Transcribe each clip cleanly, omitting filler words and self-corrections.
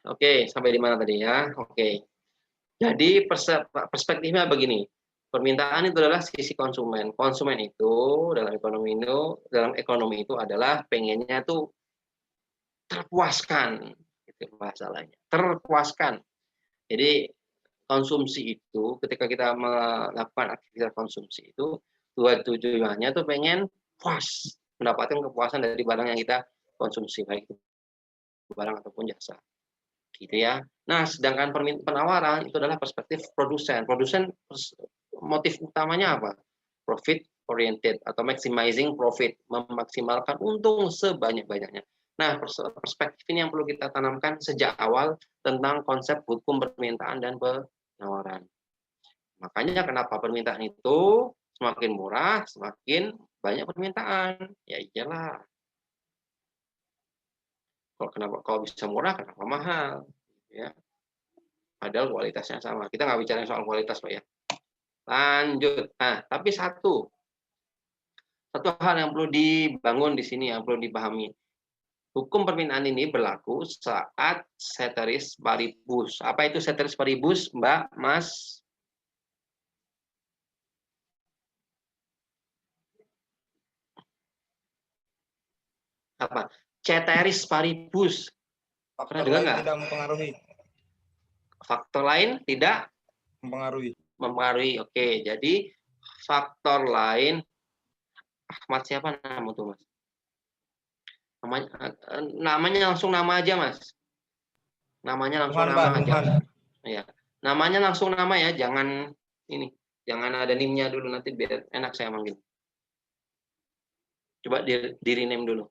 Oke, sampai di mana tadi ya? Oke. Jadi perspektifnya begini. Permintaan itu adalah sisi konsumen. Konsumen itu dalam ekonomi itu adalah pengennya tuh terpuaskan, itu masalahnya. Terpuaskan. Jadi konsumsi itu ketika kita melakukan aktivitas konsumsi itu tujuannya tuh pengen puas, mendapatkan kepuasan dari barang yang kita konsumsi, baik itu barang ataupun jasa. Gitu ya. Nah, sedangkan penawaran itu adalah perspektif produsen. Produsen motif utamanya apa? Profit oriented atau maximizing profit, memaksimalkan untung sebanyak-banyaknya. Nah, perspektif ini yang perlu kita tanamkan sejak awal tentang konsep hukum permintaan dan penawaran. Makanya kenapa permintaan itu semakin murah, semakin banyak permintaan. Ya iyalah. Kalau bisa murah, kenapa mahal? Ya. Padahal kualitasnya sama. Kita nggak bicara soal kualitas, Pak ya. Lanjut. Nah, tapi satu hal yang perlu dibangun di sini, yang perlu dipahami. Hukum permintaan ini berlaku saat ceteris paribus. Apa itu ceteris paribus, Mbak, Mas? Apa? Ceteris paribus. Faktor lain tidak mempengaruhi. Faktor lain tidak mempengaruhi. Oke, jadi faktor lain Ahmad siapa nama tuh, Mas? Namanya langsung nama aja, Mas. Namanya langsung nama aja. Ya. Namanya langsung nama ya, jangan ada nimnya dulu, nanti biar enak saya manggil. Coba di rename dulu.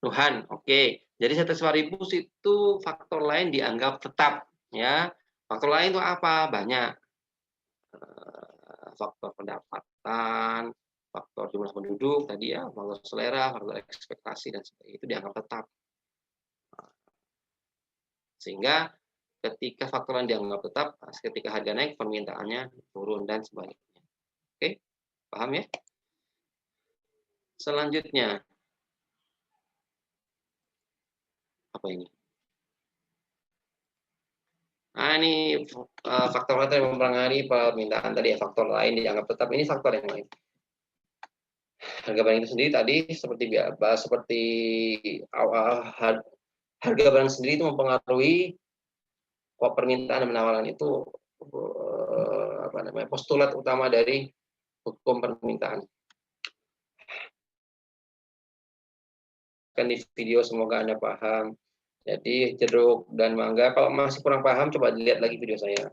Tuhan, oke. Jadi ceteris paribus itu faktor lain dianggap tetap, ya. Faktor lain itu apa? Banyak. Faktor pendapatan, faktor jumlah penduduk tadi ya, faktor selera, faktor ekspektasi dan sebagainya itu dianggap tetap. Sehingga ketika faktor yang dianggap tetap, ketika harga naik, permintaannya turun dan sebaliknya. Oke, paham ya? Selanjutnya, apa ini? Nah, ini faktor-faktor yang mempengaruhi permintaan tadi ya, faktor lain dianggap tetap. Ini faktor yang lain. Harga barang itu sendiri tadi seperti harga barang sendiri itu mempengaruhi permintaan dan penawaran itu postulat utama dari hukum permintaan. Kan di video semoga Anda paham. Jadi jeruk dan mangga, kalau masih kurang paham coba dilihat lagi video saya.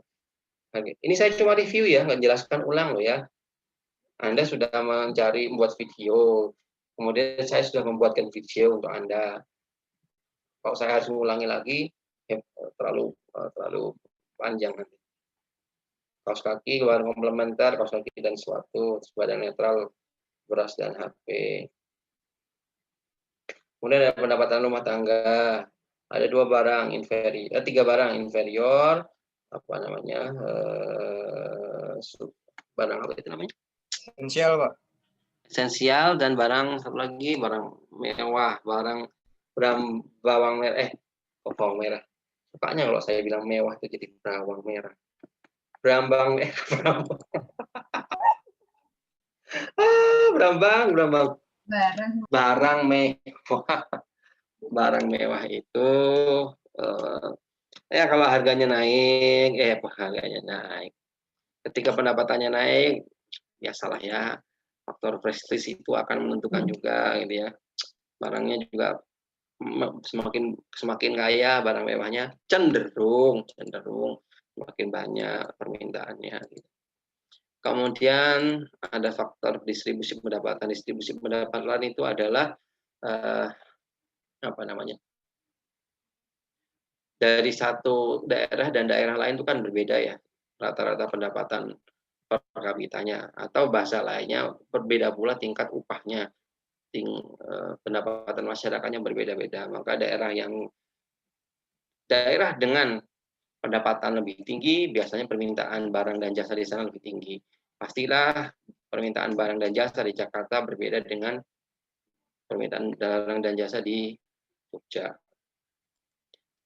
Ini saya cuma review ya, nggak jelaskan ulang loh ya. Anda sudah membuat video, kemudian saya sudah membuatkan video untuk Anda. Kalau saya harus mengulangi lagi, ya, terlalu panjang nanti. Kaos kaki, barang komplementer, kaos kaki dan suatu, badan netral, beras dan HP. Kemudian ada pendapatan rumah tangga, ada tiga barang inferior, apa namanya, barang apa itu namanya? Esensial, Pak. Esensial dan barang satu lagi barang mewah, bawang merah, bawang merah. Sukanya kalau saya bilang mewah itu jadi bawang merah. Brambang. Barang mewah. Barang mewah itu ya kalau harganya naik, ketika pendapatannya naik, biasalah ya, faktor prestis itu akan menentukan juga gitu ya. Barangnya juga semakin kaya, barang mewahnya cenderung semakin banyak permintaannya gitu. Kemudian ada faktor distribusi pendapatan. Distribusi pendapatan itu adalah dari satu daerah dan daerah lain itu kan berbeda ya, rata-rata pendapatan per kapitanya, atau bahasa lainnya berbeda pula tingkat upahnya, pendapatan masyarakatnya berbeda-beda. Maka daerah dengan pendapatan lebih tinggi, biasanya permintaan barang dan jasa di sana lebih tinggi. Pastilah permintaan barang dan jasa di Jakarta berbeda dengan permintaan barang dan jasa di Jogja.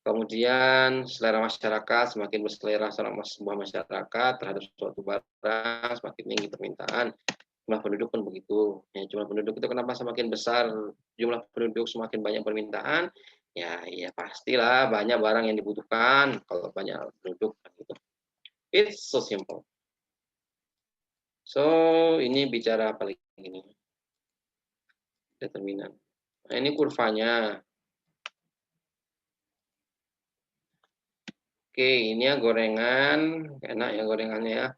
Kemudian selera masyarakat, semakin berselera sebuah masyarakat terhadap suatu barang, semakin tinggi permintaan. Jumlah penduduk pun begitu. Ya, jumlah penduduk itu kenapa semakin besar jumlah penduduk, semakin banyak permintaan? Ya, ya pastilah banyak barang yang dibutuhkan kalau banyak penduduk. Gitu. It's so simple. So ini bicara apa lagi ini? Determinan. Nah, ini kurvanya. Oke, ini ya gorengan, enak ya gorengannya ya.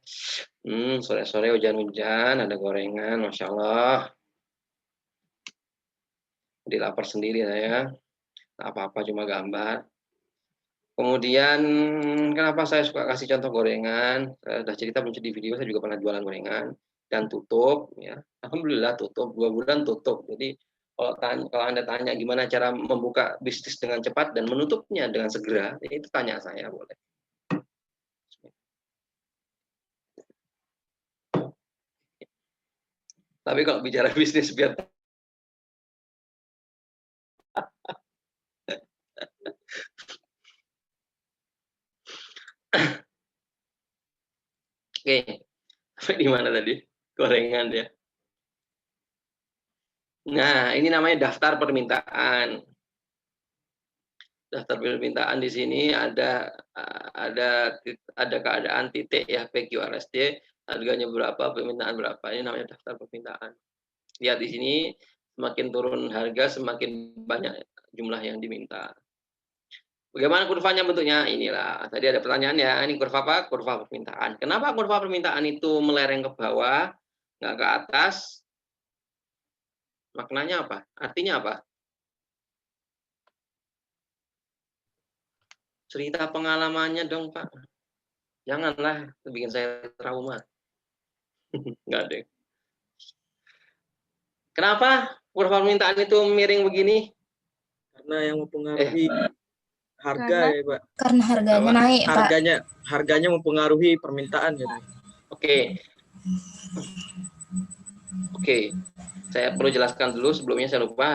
Sore-sore hujan-hujan, ada gorengan, Masya Allah. Jadi lapar sendiri saya, apa-apa cuma gambar. Kemudian, kenapa saya suka kasih contoh gorengan? Saya sudah cerita muncul di video, saya juga pernah jualan gorengan. Dan tutup, ya. Alhamdulillah tutup, 2 bulan tutup. Jadi, kalau Anda tanya gimana cara membuka bisnis dengan cepat dan menutupnya dengan segera, itu tanya saya, boleh. Tapi kalau bicara bisnis biar oke, sampai di mana tadi? Gorengan ya. Nah, ini namanya daftar permintaan. Daftar permintaan di sini ada keadaan titik ya PQRSD, harganya berapa, permintaan berapa. Ini namanya daftar permintaan. Lihat di sini, semakin turun harga, semakin banyak jumlah yang diminta. Bagaimana kurvanya bentuknya? Inilah. Tadi ada pertanyaan ya, ini kurva apa? Kurva permintaan. Kenapa kurva permintaan itu melereng ke bawah, nggak ke atas? Maknanya apa? Artinya apa? Cerita pengalamannya dong, Pak. Janganlah, itu bikin saya trauma. Nggak deh. Kenapa kurva permintaan itu miring begini? Karena yang mempengaruhi harga ya, Pak. Karena harganya naik, Pak. Harganya mempengaruhi permintaan gitu. Oke. Saya perlu jelaskan dulu, sebelumnya saya lupa.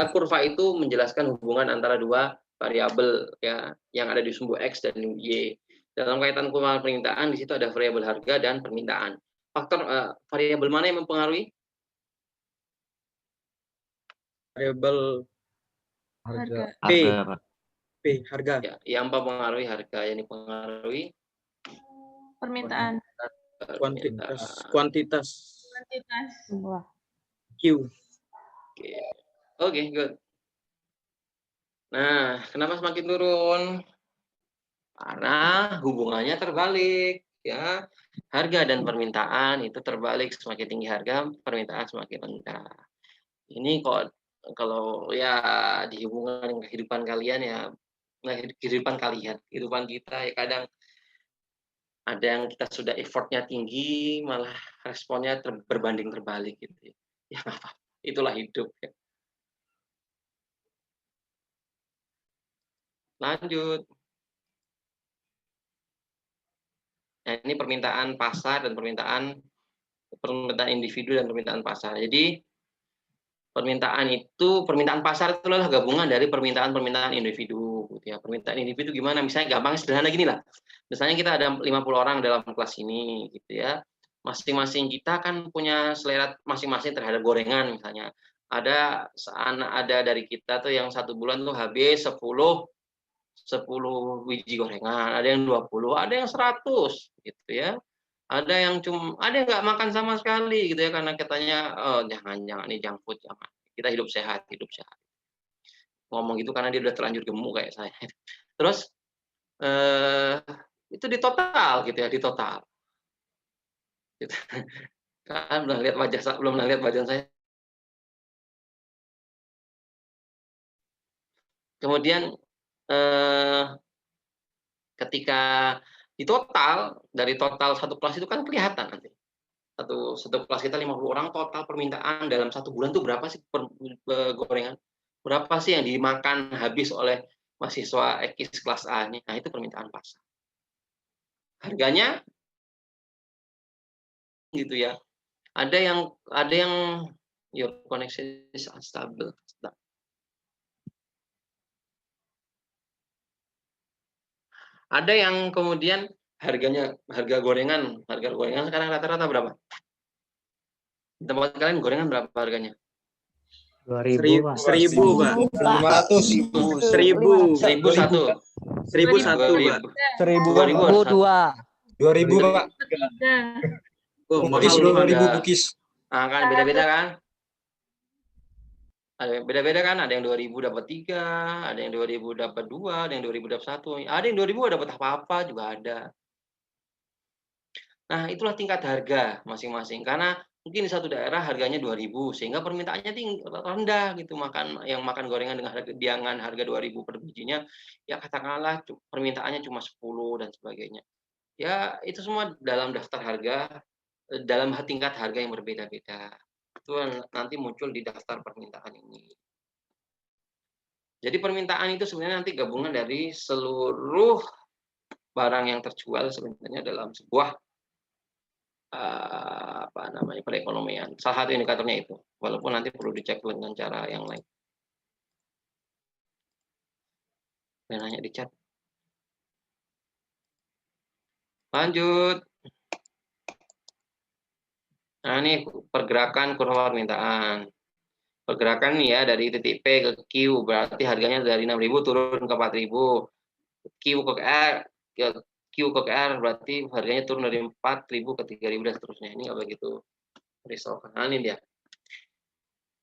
Kurva itu menjelaskan hubungan antara dua variabel ya yang ada di sumbu X dan Y. Dalam kaitan kurva permintaan, di situ ada variabel harga dan permintaan. Faktor variabel mana yang mempengaruhi? Variabel harga. P, harga. Ya, yang mempengaruhi harga, yang dipengaruhi permintaan. Kuantitas. Q. Oke, good. Nah, kenapa semakin turun? Karena hubungannya terbalik, ya. Harga dan permintaan itu terbalik, semakin tinggi harga, permintaan semakin rendah. Ini kok kalau ya di hubungan kehidupan kalian ya, kehidupan kita ya kadang ada yang kita sudah effortnya tinggi, malah responnya berbanding terbalik gitu. Ya apa? Itulah hidup. Ya. Lanjut. Nah, ini permintaan pasar dan permintaan individu dan permintaan pasar. Jadi permintaan pasar itu adalah gabungan dari permintaan individu gitu ya. Permintaan individu gimana? Misalnya gampang sederhana gini lah. Misalnya kita ada 50 orang dalam kelas ini gitu ya. Masing-masing kita kan punya selera masing-masing terhadap gorengan misalnya. Ada dari kita tuh yang 1 bulan tuh habis 10 biji gorengan, ada yang 20, ada yang 100 gitu ya. Ada yang nggak makan sama sekali gitu ya karena katanya jangan ini junk food, jangan. Kita hidup sehat. Ngomong gitu karena dia udah terlanjur gemuk kayak saya. Terus itu di total gitu ya, di total. Gitu. Kan belum lihat wajah saya. Kemudian ketika di total, dari total satu kelas itu kan kelihatan nanti. Satu kelas kita 50 orang, total permintaan dalam 1 bulan tuh berapa sih gorengan? Berapa sih yang dimakan habis oleh mahasiswa X kelas A ini? Nah, itu permintaan pasar. Harganya gitu ya. Ada yang your connection is unstable. Ada yang kemudian harga gorengan sekarang rata-rata berapa? Di tempat kalian gorengan berapa harganya? 2000 Pak. 1000 Pak. 1000. 1001. 1001 Pak. 2000 Pak. Oh, Bukis mahal 2000 Pak. bukis. Ah, kan beda-beda kan? Ada beda-beda kan? Ada yang 2000 dapat 3, ada yang 2000 dapat 2, ada yang 2000 dapat 1. Ada yang 2000 dapat apa-apa juga ada. Nah, itulah tingkat harga masing-masing. Karena mungkin di satu daerah harganya 2000 sehingga permintaannya rendah gitu, yang makan gorengan dengan harga 2000 per bijinya ya katakanlah permintaannya cuma 10 dan sebagainya. Ya, itu semua dalam daftar harga, dalam tingkat harga yang berbeda-beda. Itu nanti muncul di daftar permintaan ini. Jadi permintaan itu sebenarnya nanti gabungan dari seluruh barang yang terjual sebenarnya dalam sebuah perekonomian. Salah satu indikatornya itu, walaupun nanti perlu dicek dengan cara yang lain. Dan hanya dicek. Lanjut. Nah, ini pergerakan kurva permintaan. Pergerakan ya dari titik P ke Q, berarti harganya dari 6.000 turun ke 4.000. Q ke R berarti harganya turun dari 4.000 ke 3.000 dan seterusnya. Ini nggak begitu risau. Nah, ini dia.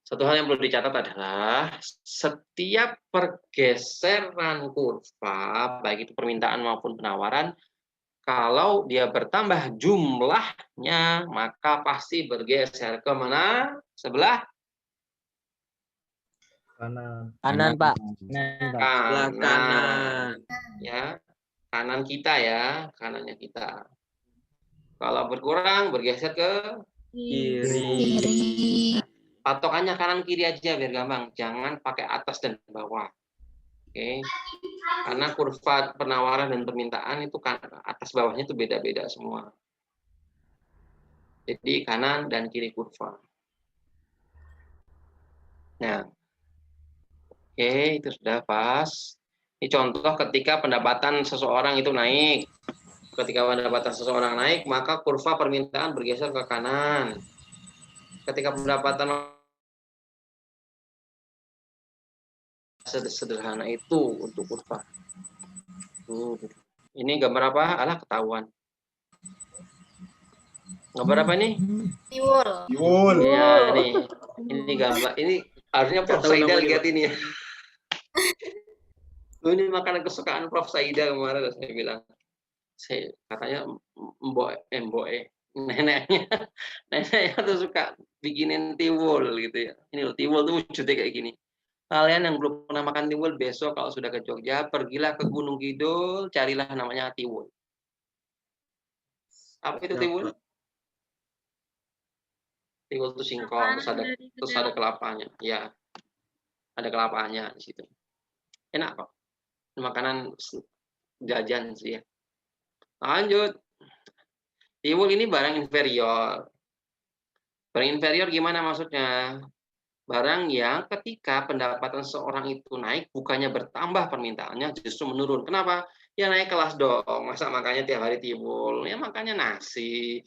Satu hal yang perlu dicatat adalah setiap pergeseran kurva, baik itu permintaan maupun penawaran, kalau dia bertambah jumlahnya, maka pasti bergeser ke mana? Sebelah Kanan Pak. kanan. Ya, kanan kita ya, kanannya kita. Kalau berkurang, bergeser ke Kiri. patokannya kanan kiri aja biar gampang. Jangan pakai atas dan bawah. Oke. Karena kurva penawaran dan permintaan itu kan atas bawahnya itu beda-beda semua. Jadi kanan dan kiri kurva. Nah, oke, itu sudah pas. Ini contoh ketika pendapatan seseorang itu naik. Ketika pendapatan seseorang naik, maka kurva permintaan bergeser ke kanan. Ketika pendapatan sederhana itu untuk kurva. Ini gambar apa? Alah, ketahuan. Gambar apa ini? Tiwul. Ya, ini gambar. Ini harusnya Prof. Saida lihat ini ya. Ini makanan kesukaan Prof. Saida kemarin saya bilang. Katanya Mbok neneknya tuh suka bikinin tiwul gitu ya. Ini loh, tiwul tuh wujudnya kayak gini. Kalian yang belum pernah makan tiwul, besok kalau sudah ke Jogja, pergilah ke Gunung Kidul, carilah namanya tiwul. Apa itu tiwul? Tiwul itu singkong, terus ada kelapanya. Ya, ada kelapanya di situ. Enak kok. Makanan jajan sih ya. Lanjut. Tiwul ini barang inferior. Barang inferior gimana maksudnya? Barang yang ketika pendapatan seorang itu naik, bukannya bertambah permintaannya, justru menurun. Kenapa? Ya naik kelas dong. Masa makannya tiap hari tiwul? Ya makannya nasi,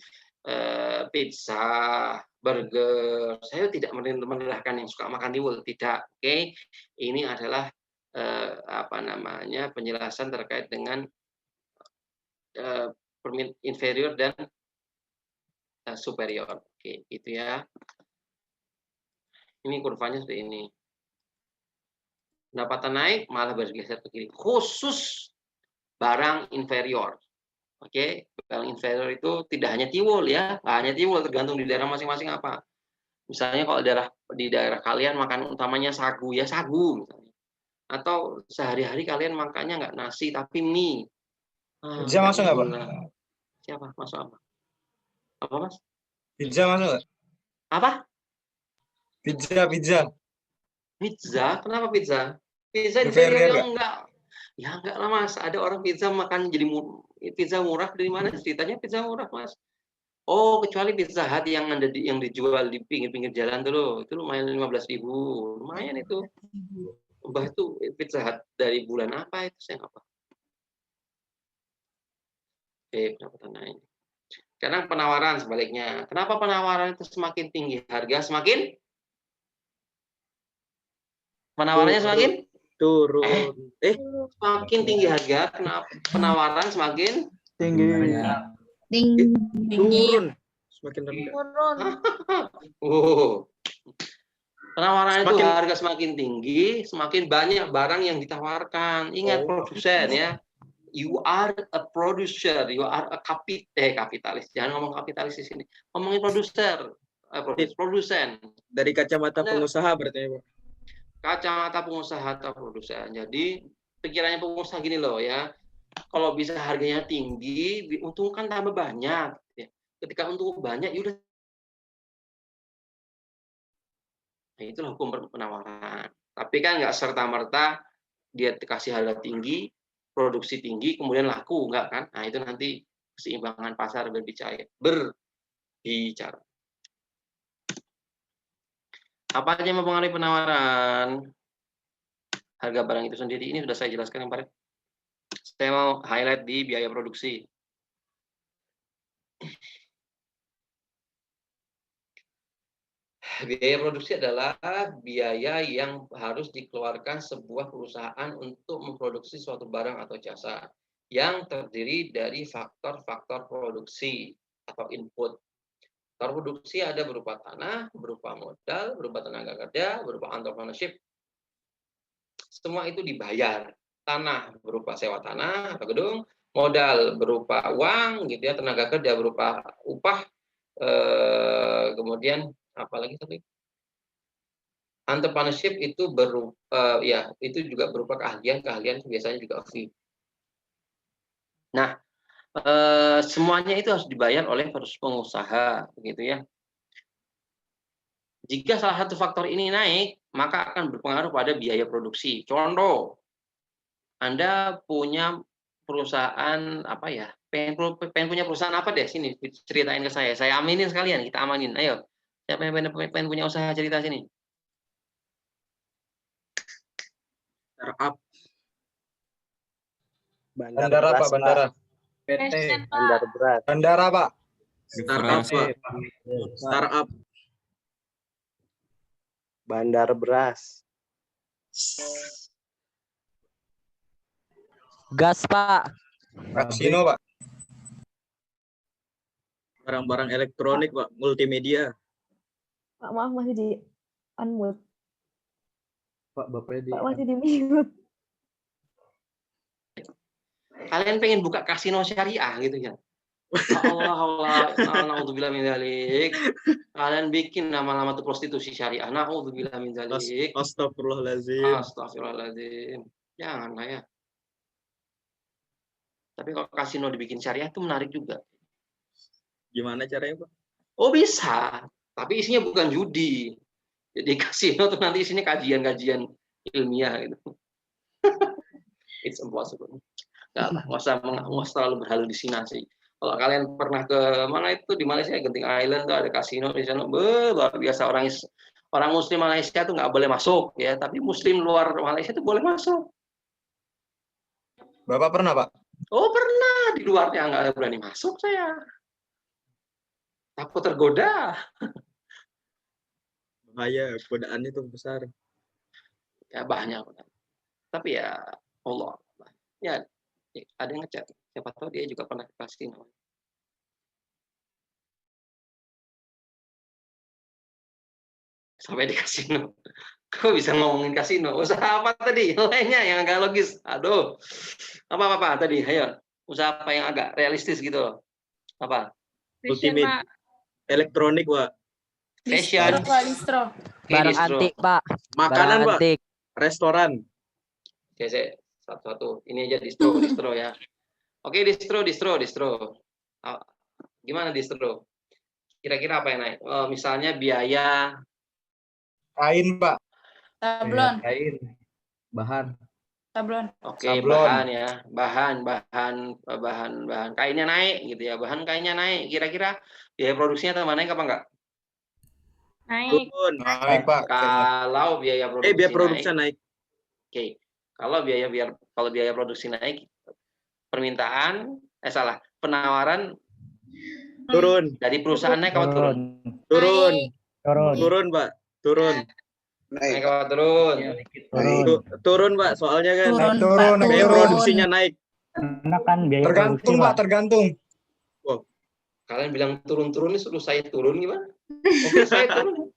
pizza, burger. Saya tidak merendahkan yang suka makan tiwul. Tidak. Oke. Ini adalah penjelasan terkait dengan inferior dan superior. Oke, itu ya. Ini kurvanya seperti ini. Pendapatan naik malah bergeser ke kiri. Khusus barang inferior. Oke, barang inferior itu tidak hanya tiwul ya, hanya tiwul, tergantung di daerah masing-masing apa. Misalnya kalau di daerah kalian makan utamanya sagu ya sagu misalnya. Atau sehari-hari kalian makannya nggak nasi tapi mie. Pizza masuk nggak Pak? Siapa? Masuk apa? Apa Mas? Pizza masuk nggak? Apa? Pizza. Pizza? Kenapa pizza? Pizza inferior yang enggak. Ya enggak lah Mas, ada orang pizza makan jadi pizza murah dari mana ceritanya pizza murah Mas? Oh, kecuali Pizza Hut yang dijual di pinggir-pinggir jalan tuh loh. Itu lumayan 15.000. Lumayan itu. Mbah itu Pizza Hut dari bulan apa itu saya nggak paham. Oke, pendapatan naik. Sekarang penawaran sebaliknya. Kenapa penawaran itu semakin tinggi, harga semakin? Penawarannya semakin? Turun. Semakin tinggi harga, kenapa penawaran semakin? Tinggi. Turun. Semakin rendah. Turun. Penawaran itu Semakin- harga semakin tinggi, semakin banyak barang yang ditawarkan. Ingat produsen ya. You are a producer, you are a kapitalis. Jangan ngomong kapitalis di sini. Ngomongin produser, produsen. Dari kacamata Anda- pengusaha berarti ya, Pak. Kacamata pengusaha atau produsen. Jadi pikirannya pengusaha gini loh ya. Kalau bisa harganya tinggi, diuntungkan tambah banyak. Ketika untung banyak, yaudah. Nah, itulah hukum penawaran. Tapi kan nggak serta-merta dia dikasih harga tinggi, produksi tinggi, kemudian laku, enggak kan? Nah, itu nanti keseimbangan pasar berbicara. Apa aja yang mempengaruhi penawaran? Harga barang itu sendiri, ini sudah saya jelaskan kemarin. Saya mau highlight di biaya produksi. Biaya produksi adalah biaya yang harus dikeluarkan sebuah perusahaan untuk memproduksi suatu barang atau jasa yang terdiri dari faktor-faktor produksi atau input. Faktor produksi ada berupa tanah, berupa modal, berupa tenaga kerja, berupa entrepreneurship. Semua itu dibayar. Tanah berupa sewa tanah atau gedung, modal berupa uang, gitu ya, tenaga kerja berupa upah, kemudian apalagi tadi, entrepreneurship itu itu juga berupa keahlian biasanya juga fee. Nah, semuanya itu harus dibayar oleh pengusaha, begitu ya. Jika salah satu faktor ini naik, maka akan berpengaruh pada biaya produksi. Contoh, Anda punya perusahaan apa ya? Pengen punya perusahaan apa deh? Sini ceritain ke saya. Saya aminin sekalian, kita amanin. Ayo. Siapa yang pengen punya usaha, cerita sini? Startup. Bandara, Pak, bandara. Fashion, Pak. Bandar beras. Bandara, Pak. Startup, Pak. Startup. Bandar beras. Gas, Pak. Kasino, Pak. Barang-barang elektronik, Pak. Multimedia. Pak, maaf masih di unmute. Pak, Bapak Pak masih di mute. Kalian pengen buka kasino syariah gitu ya? Allah, naudzubillah min dzalik. Kalian bikin nama-nama tuh prostitusi syariah. Naudzubillah min dzalik. Astagfirullahaladzim. Astagfirullahaladzim. Janganlah ya. Tapi kalau kasino dibikin syariah itu menarik juga. Gimana caranya, Pak? Oh bisa, tapi isinya bukan judi. Jadi kasino tuh nanti isinya kajian-kajian ilmiah gitu. It's impossible. Nggak usah terlalu berhalusinasi. Kalau kalian pernah ke mana itu di Malaysia, Genting Island tuh ada kasino di sana, luar biasa. Orang Muslim Malaysia tuh nggak boleh masuk ya, tapi Muslim luar Malaysia tuh boleh masuk. Bapak pernah, Pak? Oh pernah, di luarnya nggak berani masuk saya. Takut tergoda. Bahaya, godaan itu besar. Ya banyak. Tapi ya Allah. Ya ada yang ngechat. Siapa tahu dia juga pernah ke kasino. Sampai di kasino. Kok bisa ngomongin kasino? Usaha apa tadi? Lainnya yang agak logis. Aduh. Apa tadi? Ayo. Usaha apa yang agak realistis gitu loh. Apa? Fashion, Ultimate. Pak. Elektronik, Pak. Fashion. Distro, Pak, distro. Barang Distro. antik, Pak. Makanan, Barang Pak. antik. Restoran. Oke, saya satu-satu. Ini aja distro ya. Oke, distro. Gimana distro? Kira-kira apa yang naik? Misalnya biaya Kain, Pak. Sablon. Kain. Bahan. Sablon. Oke, Sablon. bahan ya. Bahan kainnya naik gitu ya. Bahan kainnya naik. Kira-kira biaya produksinya tambah naik apa enggak? Naik. Turun. Naik, Pak. Kalau biaya produksi Biaya produksi naik. Oke. Kalau biaya produksi naik, permintaan salah, penawaran Turun. dari perusahaan naik apa turun? Turun. Naik. Turun. Turun, Pak. Turun. Naik apa turun? Turun, Pak. Soalnya kan Turun, turun, Pak. naik biaya turun. produksinya naik. Karena kan biaya Tergantung Pak, tergantung. Kalian bilang turun-turun ini suruh saya turun gimana? Oke, saya turun.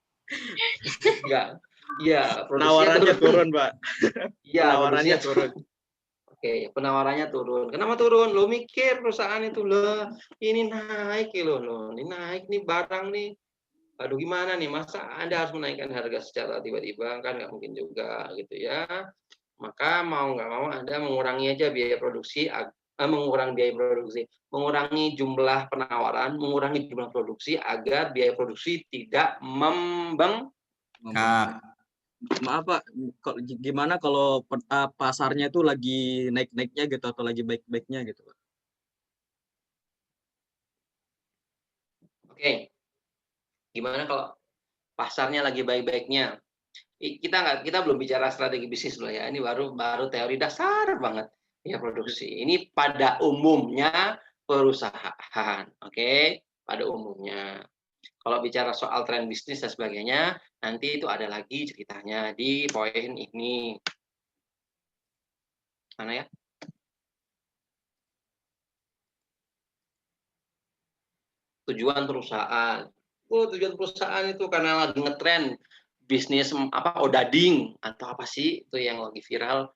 Enggak. Iya, produksinya Penawarannya turun, Pak. Iya, Penawarannya produksinya turun. Oke, penawarannya turun. Kenapa turun? Lo mikir perusahaan itu loh, ini naik loh, ini naik nih barang nih. Aduh gimana nih, masa Anda harus menaikkan harga secara tiba-tiba, kan nggak mungkin juga gitu ya. Maka mau nggak mau Anda mengurangi aja biaya produksi, mengurangi jumlah penawaran, mengurangi jumlah produksi agar biaya produksi tidak membengkak. Maaf, Pak. Gimana kalau pasarnya itu lagi naik-naiknya gitu atau lagi baik-baiknya gitu, Pak? Oke, gimana kalau pasarnya lagi baik-baiknya? Kita belum bicara strategi bisnis loh ya. Ini baru teori dasar banget ya produksi. Ini pada umumnya perusahaan, oke? Pada umumnya. Kalau bicara soal tren bisnis dan sebagainya, nanti itu ada lagi ceritanya di poin ini. Mana ya? Tujuan perusahaan. Tujuan perusahaan itu karena lagi ngetren bisnis odading atau apa sih itu yang lagi viral.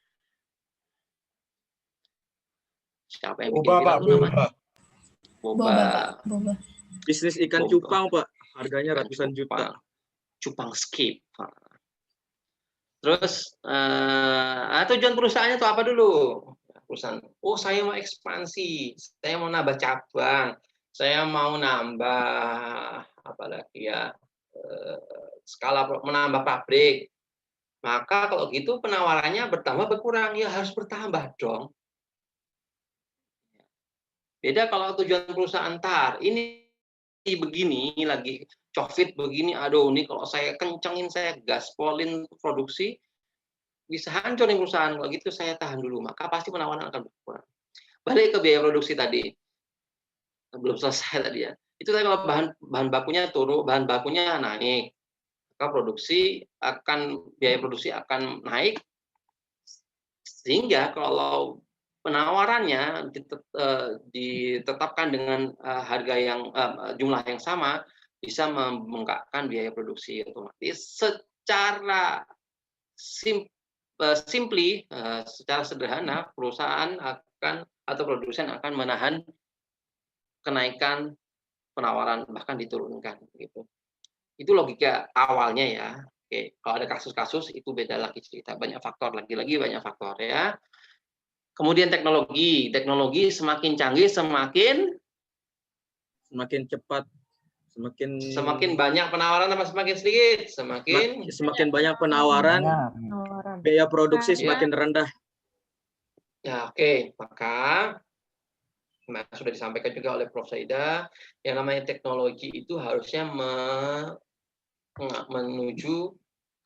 Siapa yang bikin Boba viral Pak, tuh namanya? boba. Boba, Pak. Boba. Bisnis ikan Boba. cupang, Pak. Harganya ratusan juta. Cupang skip. Terus tujuan perusahaannya itu apa dulu? Perusahaan, saya mau ekspansi, saya mau nambah cabang, saya mau nambah apalagi ya skala menambah pabrik. Maka kalau gitu penawarannya bertambah berkurang, ya harus bertambah dong. Beda kalau tujuan perusahaan ini begini lagi COVID begini, aduh ini kalau saya kencengin, saya gaspolin produksi, bisa hancur nih perusahaan. Kalau gitu saya tahan dulu, maka pasti penawaran akan berkurang. Balik ke biaya produksi tadi, belum selesai tadi ya. Itu tadi kalau bahan bakunya turun, bahan bakunya naik, maka biaya produksi akan naik, sehingga kalau penawarannya ditetapkan dengan harga yang jumlah yang sama, bisa membengkakkan biaya produksi otomatis secara secara sederhana perusahaan atau produsen akan menahan kenaikan penawaran, bahkan diturunkan gitu. Itu logika awalnya ya. Oke, kalau ada kasus-kasus itu beda lagi cerita, banyak faktor, lagi-lagi banyak faktor ya. Kemudian teknologi semakin canggih, semakin cepat, semakin banyak penawaran apa semakin sedikit? Semakin banyak penawaran, biaya produksi semakin rendah. Ya, oke. Maka sudah disampaikan juga oleh Prof. Saida, yang namanya teknologi itu harusnya menuju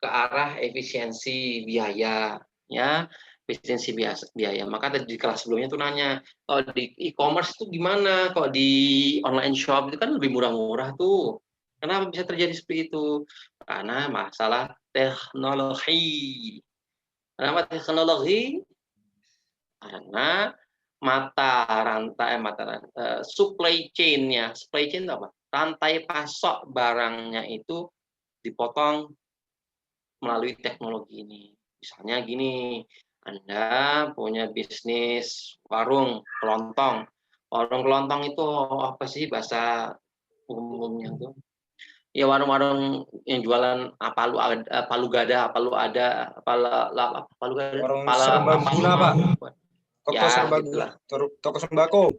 ke arah efisiensi biaya, ya, efisiensi biaya. Maka di kelas sebelumnya tuh nanya, kalau di e-commerce itu gimana? Kalau di online shop itu kan lebih murah-murah tuh. Kenapa bisa terjadi seperti itu? Karena masalah teknologi. Kenapa teknologi? Karena supply chain-nya. Supply chain itu apa? Rantai pasok barangnya itu dipotong melalui teknologi ini. Misalnya gini, Anda punya bisnis warung kelontong. Warung kelontong itu apa sih bahasa umumnya tuh? Ya warung-warung yang jualan palu gada, palu gada, Warung serbaguna Pak. Toko ya, serbaguna, gitulah. toko sembako.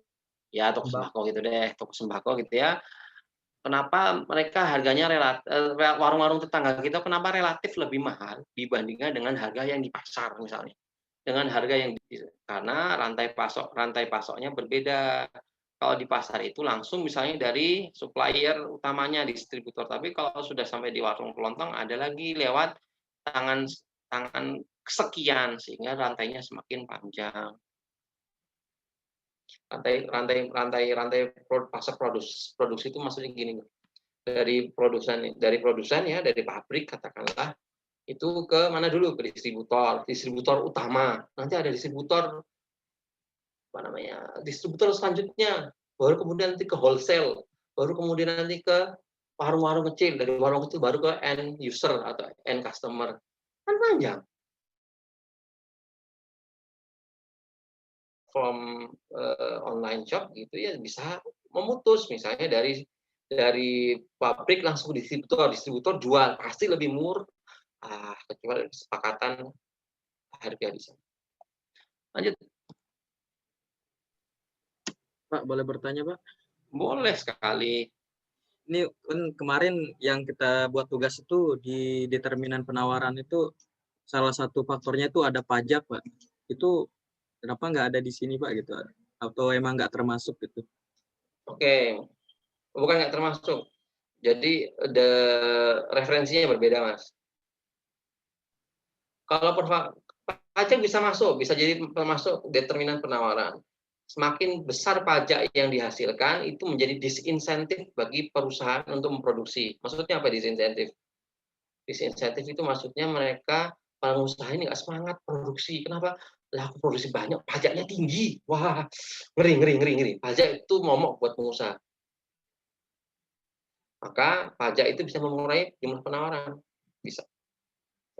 Ya, toko sembako gitu deh, toko sembako gitu ya. Kenapa mereka harganya warung-warung tetangga kita kenapa relatif lebih mahal dibandingkan dengan harga yang di pasar misalnya. Dengan harga yang karena rantai pasoknya berbeda. Kalau di pasar itu langsung misalnya dari supplier utamanya, distributor. Tapi kalau sudah sampai di warung kelontong ada lagi lewat tangan kesekian sehingga rantainya semakin panjang. Fase produksi itu maksudnya gini, dari produsen ya, dari pabrik katakanlah, itu ke mana dulu, ke distributor utama, nanti ada distributor selanjutnya, baru kemudian nanti ke wholesale, baru kemudian nanti ke warung-warung kecil, dari warung kecil baru ke end user atau end customer, kan panjang. From online shop gitu ya, bisa memutus misalnya dari pabrik langsung ke distributor jual, pasti lebih murah, kecuali kesepakatan harga di sana. Lanjut. Pak, boleh bertanya, Pak? Boleh sekali. Ini kan kemarin yang kita buat tugas itu di determinan penawaran itu salah satu faktornya itu ada pajak, Pak. Itu kenapa nggak ada di sini, Pak, gitu? Atau emang nggak termasuk gitu? Oke, bukan nggak termasuk. Jadi referensinya berbeda, Mas. Kalau pajak bisa masuk, bisa jadi termasuk determinan penawaran. Semakin besar pajak yang dihasilkan, itu menjadi disinsentif bagi perusahaan untuk memproduksi. Maksudnya apa disinsentif? Disinsentif itu maksudnya mereka, pengusaha ini nggak semangat produksi. Kenapa? Lah aku produksi banyak, pajaknya tinggi. Wah, ngeri. Pajak itu momok buat pengusaha. Maka pajak itu bisa mengurangi jumlah penawaran. Bisa.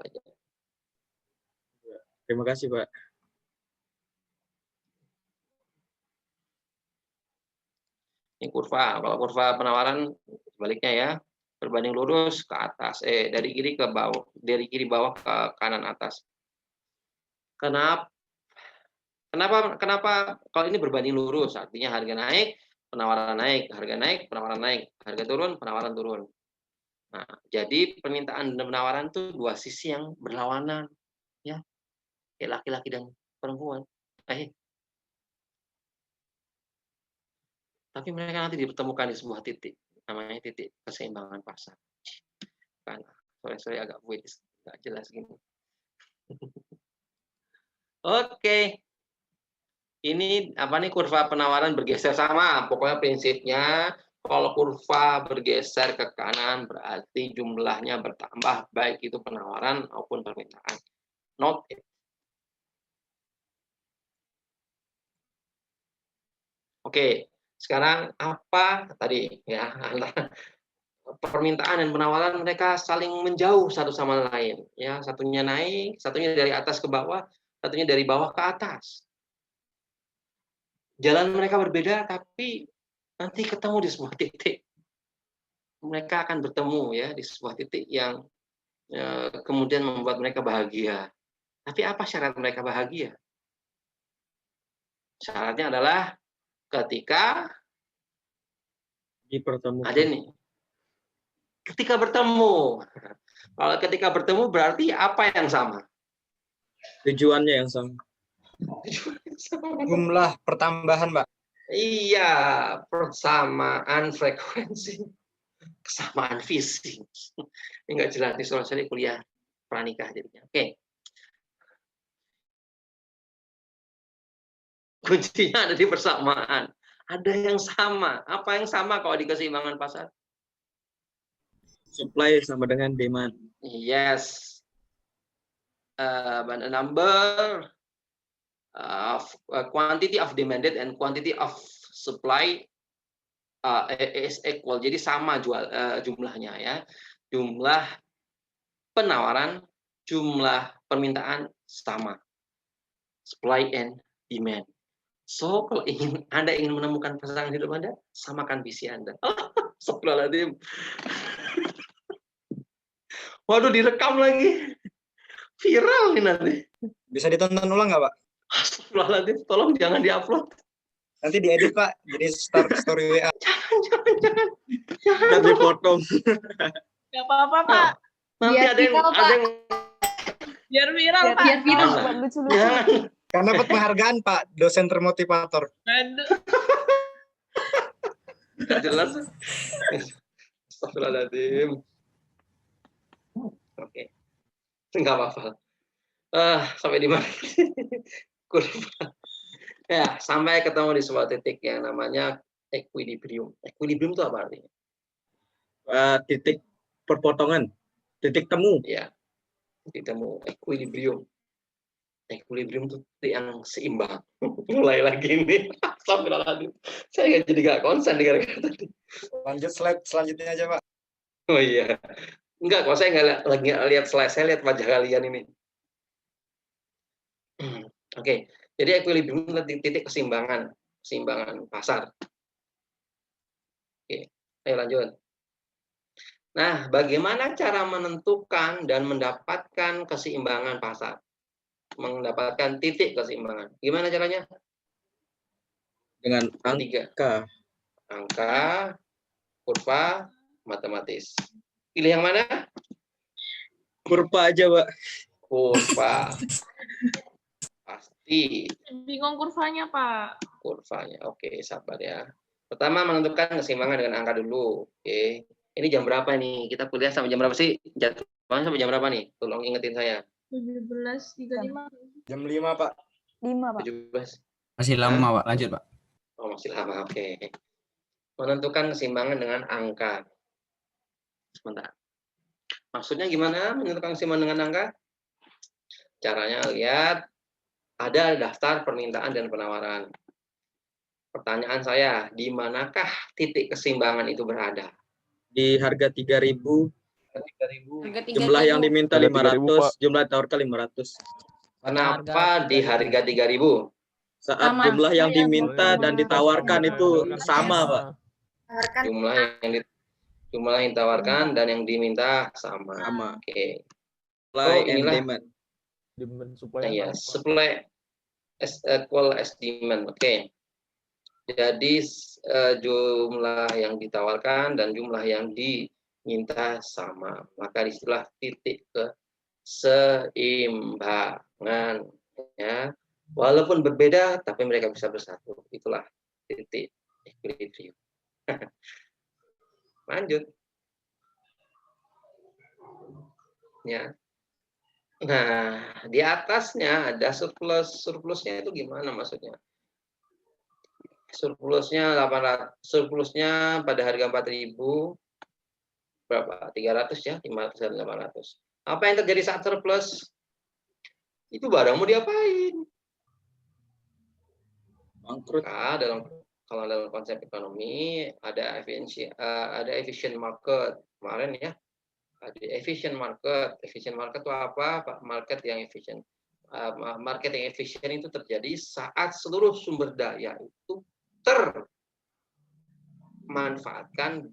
Pajak. Terima kasih, Pak. Ini kurva. Kalau kurva penawaran sebaliknya ya, berbanding lurus ke atas, dari kiri ke bawah, dari kiri bawah ke kanan atas. Kenapa kalau ini berbanding lurus? Artinya harga naik, penawaran naik, harga naik, penawaran naik, harga turun, penawaran turun. Nah, jadi permintaan dan penawaran itu dua sisi yang berlawanan, ya, kayak laki-laki dan perempuan. Tapi mereka nanti dipertemukan di sebuah titik, namanya titik keseimbangan pasar. Kan, sore agak puitis, nggak jelas gini. Oke. Ini apa nih, kurva penawaran bergeser sama. Pokoknya prinsipnya kalau kurva bergeser ke kanan berarti jumlahnya bertambah, baik itu penawaran maupun permintaan. Note it. Oke. Sekarang apa tadi ya, antara permintaan dan penawaran mereka saling menjauh satu sama lain ya, satunya naik, satunya dari atas ke bawah, satunya dari bawah ke atas. Jalan mereka berbeda tapi nanti ketemu di sebuah titik. Mereka akan bertemu ya di sebuah titik yang kemudian membuat mereka bahagia. Tapi apa syarat mereka bahagia? Syaratnya adalah ketika Dipertemukan. ada nih, ketika bertemu. Kalau ketika bertemu berarti apa yang sama? Tujuannya yang sama. Jumlah pertambahan, Pak. Iya, persamaan frekuensi, kesamaan visi. Ini nggak jelas di soal kuliah pranikah jadinya. Oke. Kuncinya ada di persamaan. Ada yang sama. Apa yang sama kalau di keseimbangan pasar? Supply sama dengan demand. Yes. Number of quantity of demanded and quantity of supply is equal. Jadi sama jumlahnya ya. Jumlah penawaran, jumlah permintaan sama. Supply and demand. So, kalau Anda ingin menemukan pasangan hidup Anda, samakan visi Anda. Astagfirullahaladzim. Waduh, direkam lagi. Viral nih nanti. Bisa ditonton ulang nggak, Pak? Astagfirullahaladzim, tolong jangan diupload. Nanti diedit, Pak. Jadi story WA. Jangan. Dan dipotong. Gak apa-apa, Pak. Nanti Biar ada yang Biar viral, Pak. Biar viral. Jangan. Lucu-lucu. Jangan. Karena dapat penghargaan, Pak. Dosen termotivator. Aduh. Nggak jelas. Astagfirullahaladzim. Oke. Nggak apa-apa. Sampai di mana? Kurva. Ya, sampai ketemu di sebuah titik yang namanya equilibrium. Equilibrium itu apa artinya? Titik perpotongan, titik temu. Ya, titik temu equilibrium. Equilibrium itu titik yang seimbang. Mulai lagi nih. Astagfirullahaladzim. Saya jadi gak konsen gara-gara tadi. Lanjut slide selanjutnya aja, Pak. Oh iya. Enggak, kalau saya nggak lagi lihat slide, saya lihat wajah kalian ini. Oke, jadi equilibrium itu titik keseimbangan pasar. Oke, ayo lanjut. Nah, bagaimana cara menentukan dan mendapatkan keseimbangan pasar? Mendapatkan titik keseimbangan. Gimana caranya? Dengan Ketiga. Angka, kurva, matematis. Pilih yang mana? Kurva aja, Pak. Kurva. Pasti Bingung kurvanya, Pak. kurvanya. Oke, sabar ya. Pertama, menentukan keseimbangan dengan angka dulu. Oke. Ini jam berapa nih? Kita kuliah sampai jam berapa sih? Jadwalnya sampai jam berapa nih? Tolong ingetin saya. 17.35. Jam 5, Pak. 5, Pak. 17. Masih lama, Pak. Lanjut, Pak. Oh, masih lama. Oke. Menentukan keseimbangan dengan angka. Sebentar. Maksudnya gimana menentukan keseimbangan dengan angka? Caranya lihat, ada daftar permintaan dan penawaran. Pertanyaan saya, di manakah titik keseimbangan itu berada? Di harga 3.000, 3.000. jumlah yang diminta Harga 3.000, 500, Pak. jumlah ditawarkan 500. Kenapa di harga 3.000? Saat Sama. jumlah yang Oh, yang diminta sama. dan ditawarkan itu sama, Pak. Jumlah yang ditawarkan dan yang diminta sama. Sama. Oke. Supply and inilah. demand. Nah, ya, supply as equal as demand. Oke. Jadi jumlah yang ditawarkan dan jumlah yang diminta sama. Maka disitulah titik keseimbangan. Ya. Walaupun berbeda, tapi mereka bisa bersatu. Itulah titik equilibrium. Lanjut. Ya. Nah, di atasnya ada surplus. Surplusnya itu gimana maksudnya? Surplusnya 800, surplusnya pada harga 4.000 berapa? 300 ya, 500 dan 800. Apa yang terjadi saat surplus? Itu barang mau diapain? Bangkrut. Nah, kalau dalam konsep ekonomi ada efficient market kemarin ya. Ada efficient market. Efficient market itu apa? Market yang efisien. Market yang efisien itu terjadi saat seluruh sumber daya itu termanfaatkan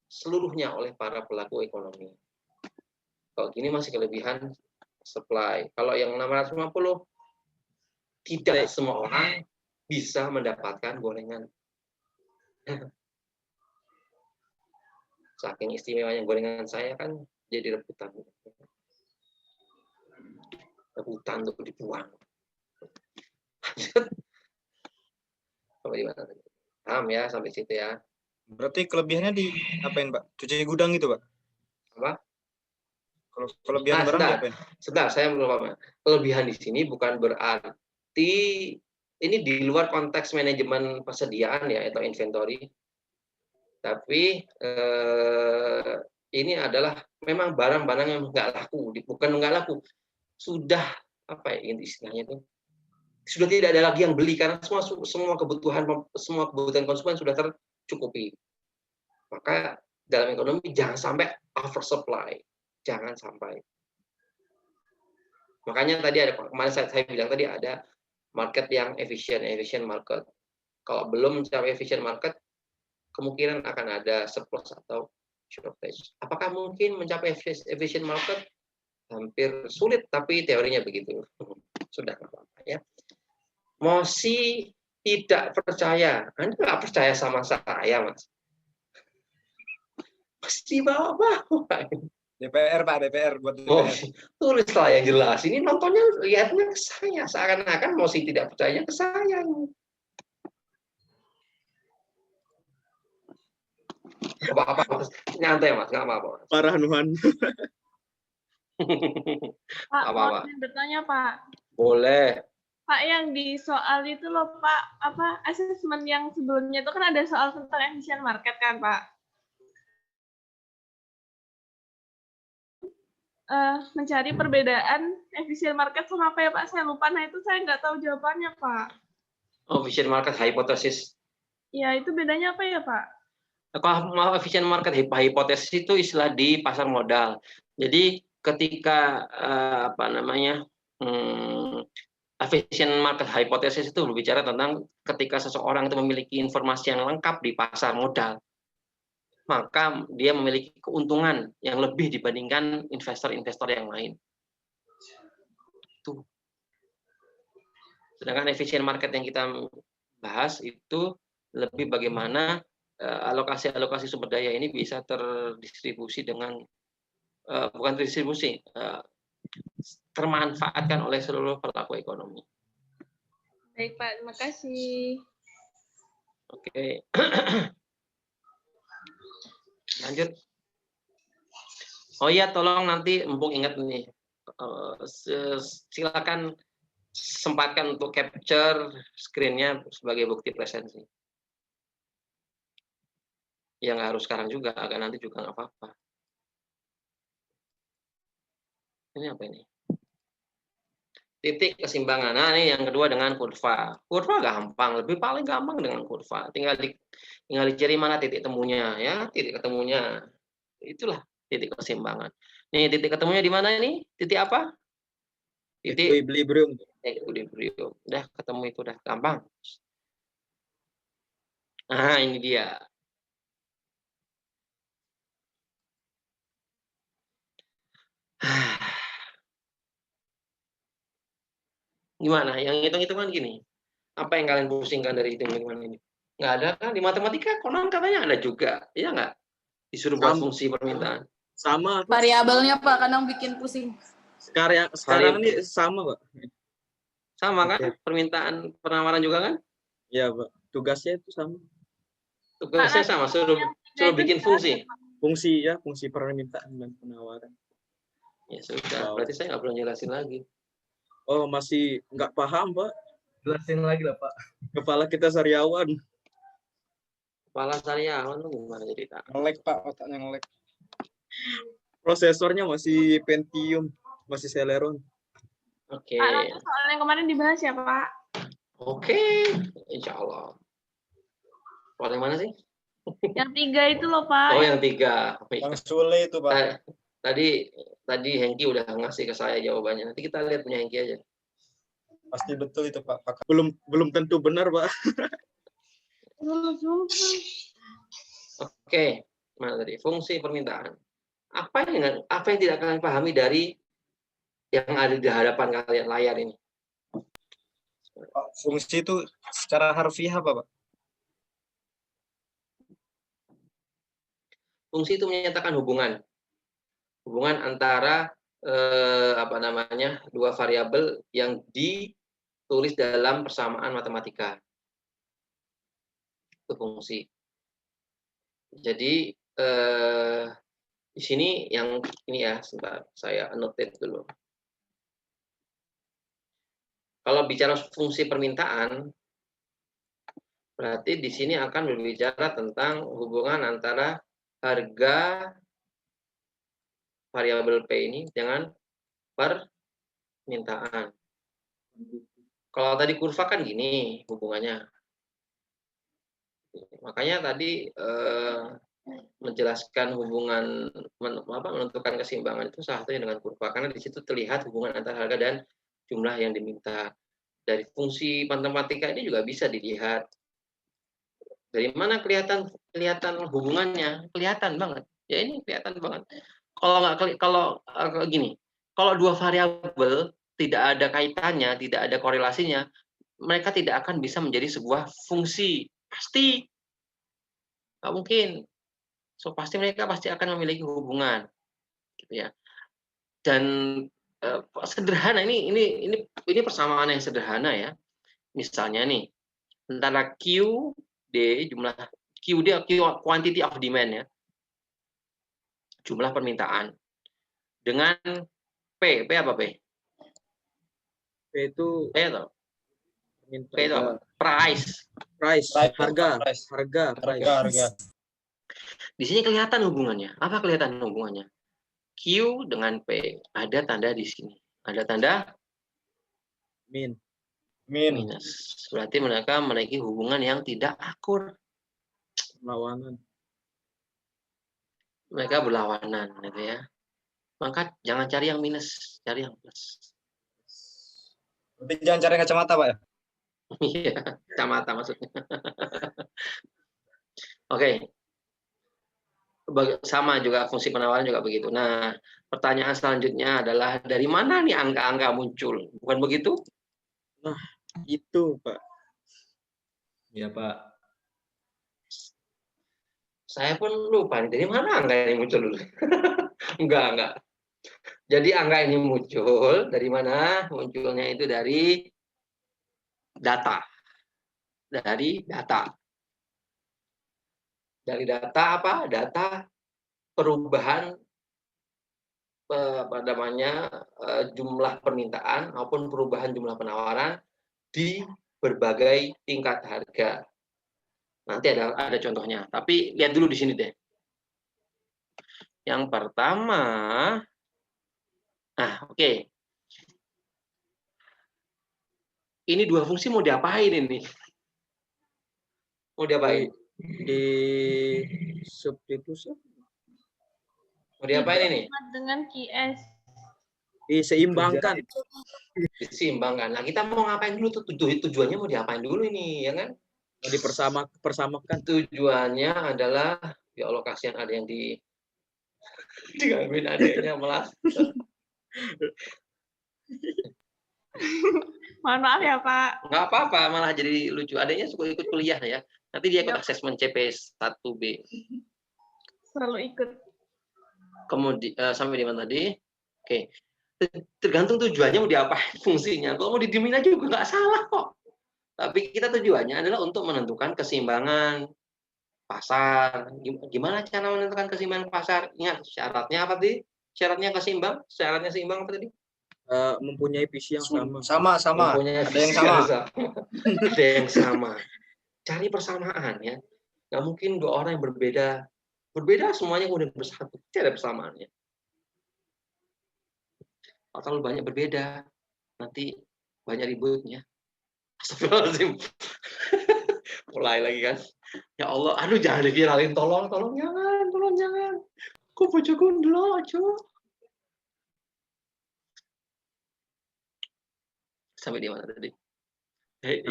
seluruhnya oleh para pelaku ekonomi. Kalau gini masih kelebihan supply. Kalau yang 650 tidak semua orang bisa mendapatkan gorengan. Saking istimewanya gorengan saya kan jadi rebutan. Rebutan untuk dibuang. Sampai di mana? Paham ya sampai situ ya. Berarti kelebihannya di apain, Pak? Cuci gudang gitu, Pak? Apa? Kalau kelebihan barang diapain? Sebentar, saya belum paham. Kelebihan di sini bukan berarti ini di luar konteks manajemen persediaan ya atau inventory. Tapi ini adalah memang barang-barang yang nggak laku, bukan nggak laku, sudah apa ya istilahnya itu, sudah tidak ada lagi yang beli karena semua kebutuhan konsumen sudah tercukupi. Maka dalam ekonomi jangan sampai oversupply, jangan sampai. Makanya tadi ada kemarin saya bilang tadi ada market yang efficient market. Kalau belum mencapai efficient market, kemungkinan akan ada surplus atau shortage. Apakah mungkin mencapai efficient market? Hampir sulit, tapi teorinya begitu. Sudah apa-apa ya. Mosi tidak percaya. Anda nggak percaya sama saya, Mas? Pasti bawa-bawa. DPR, Pak, DPR buat DPR. Oh, tulislah yang jelas. Ini nontonnya lihatnya ke saya. Seakan-akan Mosi tidak percaya ke saya. Apa-apa, Mas. Nyantai, Mas. Nggak apa-apa. Parah Nuhan. Pak, Apa-apa. mau bertanya, Pak. Boleh. Pak, yang di soal itu loh Pak, apa asesmen yang sebelumnya itu kan ada soal tentang efisien market kan Pak? Mencari perbedaan efisien market sama apa ya Pak? Saya lupa. Nah itu saya nggak tahu jawabannya Pak. Oh, efficient market hypothesis. Ya itu bedanya apa ya Pak? Kalau mau efficient market hypothesis itu istilah di pasar modal. Jadi ketika apa namanya efficient market hypothesis itu berbicara tentang ketika seseorang itu memiliki informasi yang lengkap di pasar modal, maka dia memiliki keuntungan yang lebih dibandingkan investor-investor yang lain. Itu. Sedangkan efficient market yang kita bahas itu lebih bagaimana alokasi-alokasi sumber daya ini bisa terdistribusi dengan bukan terdistribusi, termanfaatkan oleh seluruh pelaku ekonomi. Baik Pak, terima kasih. Oke. Lanjut. Oh iya, tolong nanti mumpung ingat nih, silakan sempatkan untuk capture screen-nya sebagai bukti presensi. Ya nggak harus sekarang juga, agak nanti juga nggak apa-apa. Ini apa ini? Titik keseimbangan. Nah, ini yang kedua dengan kurva. Kurva gampang, paling gampang dengan kurva. Tinggal dicari mana titik temunya, ya, titik ketemunya. Itulah titik keseimbangan. Nih, titik ketemunya di mana ini? Titik apa? Titik Equilibrium. equilibrium. Udah ketemu itu udah gampang. Nah, ini dia. Gimana? Yang hitung-hitungan gini. Apa yang kalian pusingkan dari hitung-hitungan ini? Nggak ada kan? Di matematika konon katanya ada juga. Iya nggak? Disuruh buat fungsi permintaan. Sama. Variabelnya Pak kadang bikin pusing. Sekarang ini sama Pak. Sama kan? Permintaan penawaran juga kan? Iya Pak. Tugasnya itu sama. Tugasnya sama, suruh bikin fungsi. Fungsi permintaan dan penawaran. Ya sudah, berarti saya nggak perlu jelasin lagi. Oh, masih nggak paham Pak. Jelasin lagi lah Pak. Kepala kita sariawan. Kepala sariawan tuh gimana jadi tak? Nge-lag Pak, otaknya nge-lag. Prosesornya masih Pentium, masih Celeron. Oke. Pak, nanti soal yang kemarin dibahas ya Pak? Oke, insya Allah. Soal yang mana sih? Yang 3 itu loh Pak. Oh, yang 3. Yang sulit itu Pak. Tadi Hengki udah ngasih ke saya jawabannya. Nanti kita lihat punya Hengki aja. Pasti betul itu Pak. Belum tentu benar Pak. Oke, mana tadi? Fungsi permintaan. Apa yang tidak kalian pahami dari yang ada di hadapan kalian layar ini? Pak, fungsi itu secara harfiah apa Pak? Fungsi itu menyatakan hubungan antara dua variabel yang ditulis dalam persamaan matematika. Itu fungsi. Jadi di sini yang ini ya, sebentar saya annotate dulu. Kalau bicara fungsi permintaan, berarti di sini akan berbicara tentang hubungan antara harga variabel P ini dengan permintaan. Kalau tadi kurva kan gini hubungannya. Makanya tadi menjelaskan hubungan menentukan keseimbangan itu salah satunya dengan kurva, karena di situ terlihat hubungan antara harga dan jumlah yang diminta. Dari fungsi matematika ini juga bisa dilihat. Dari mana kelihatan hubungannya? Kelihatan banget. Ya ini kelihatan banget. Kalau gini, kalau dua variabel tidak ada kaitannya, tidak ada korelasinya, mereka tidak akan bisa menjadi sebuah fungsi. Pasti nggak mungkin. So pasti mereka akan memiliki hubungan, gitu ya. Dan sederhana ini persamaan yang sederhana ya. Misalnya nih antara QD quantity of demand ya, jumlah permintaan, dengan P apa P? P itu P atau Min P itu apa? price. Price. Harga. Price. Price. Harga. Di sini kelihatan hubungannya. Apa kelihatan hubungannya? Q dengan P. Ada tanda di sini. Ada tanda Min. minus. Berarti mereka memiliki hubungan yang tidak akur. Lawanan. Mereka berlawanan, gitu ya. Maka jangan cari yang minus, cari yang plus. Berarti jangan cari kacamata, Pak ya? Iya, kacamata maksudnya. Oke. Sama juga fungsi penawaran juga begitu. Nah, pertanyaan selanjutnya adalah dari mana nih angka-angka muncul? Bukan begitu? Nah, itu, Pak. Iya, Pak. Saya pun lupa nih, dari mana angka ini muncul dulu? Enggak. Jadi angka ini muncul dari mana? Munculnya itu dari data. Dari data. Dari data apa? Data perubahan jumlah permintaan maupun perubahan jumlah penawaran di berbagai tingkat harga. Nanti ada contohnya. Tapi lihat dulu di sini deh. Yang pertama, oke. Ini dua fungsi mau diapain ini? Mau diapain? Di substitusi. Mau diapain ini? Dengan QS. Diseimbangkan. Diseimbangkan. Nah, kita mau ngapain dulu tuh? Tujuannya mau diapain dulu ini, ya kan? Mau dipersamakan. Tujuannya adalah, ya Allah kasihan ada yang digangguin adiknya malah. Mohon maaf ya, Pak. Nggak apa-apa, malah jadi lucu. Adiknya suka ikut kuliah ya. Nanti dia ikut asesmen CP1B. Selalu ikut. Kemudian sampai di mana tadi? Oke. Tergantung tujuannya mau diapain fungsinya. Kalau mau didiemin aja juga nggak salah kok. Tapi kita tujuannya adalah untuk menentukan keseimbangan pasar. Gimana cara menentukan keseimbangan pasar? Ingat, syaratnya apa tadi? Syaratnya keseimbang? Syaratnya seimbang apa tadi? Mempunyai visi yang sama. Sama. Mempunyai Ada yang visi sama. Ada yang sama. Cari persamaan ya. Nggak mungkin dua orang yang berbeda semuanya kemudian bersatu. Tidak ada persamaannya. Kalau terlalu banyak berbeda, nanti banyak ributnya. Astagfirullahaladzim. Mulai lagi kan. Ya Allah, aduh jangan diviralin, tolong jangan. Kok bojoku dulu aja. Sampai di mana tadi?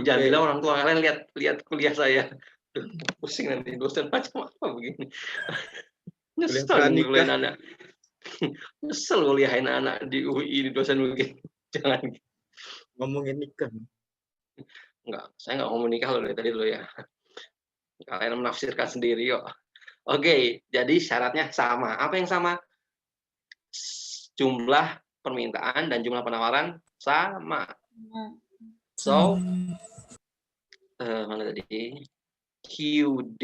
Jangan bilang orang tua kalian lihat kuliah saya. Duh, pusing nanti dosen macam apa begini. Nyesel kuliahin anak. Nyesel kuliahin anak di UI di dosen begini. Jangan. Ngomongin nikah. Enggak, saya nggak ngomong nikah loh dari tadi dulu ya. Kalian menafsirkan sendiri kok. Oke, jadi syaratnya sama. Apa yang sama? Jumlah permintaan dan jumlah penawaran sama. So, mana tadi? QD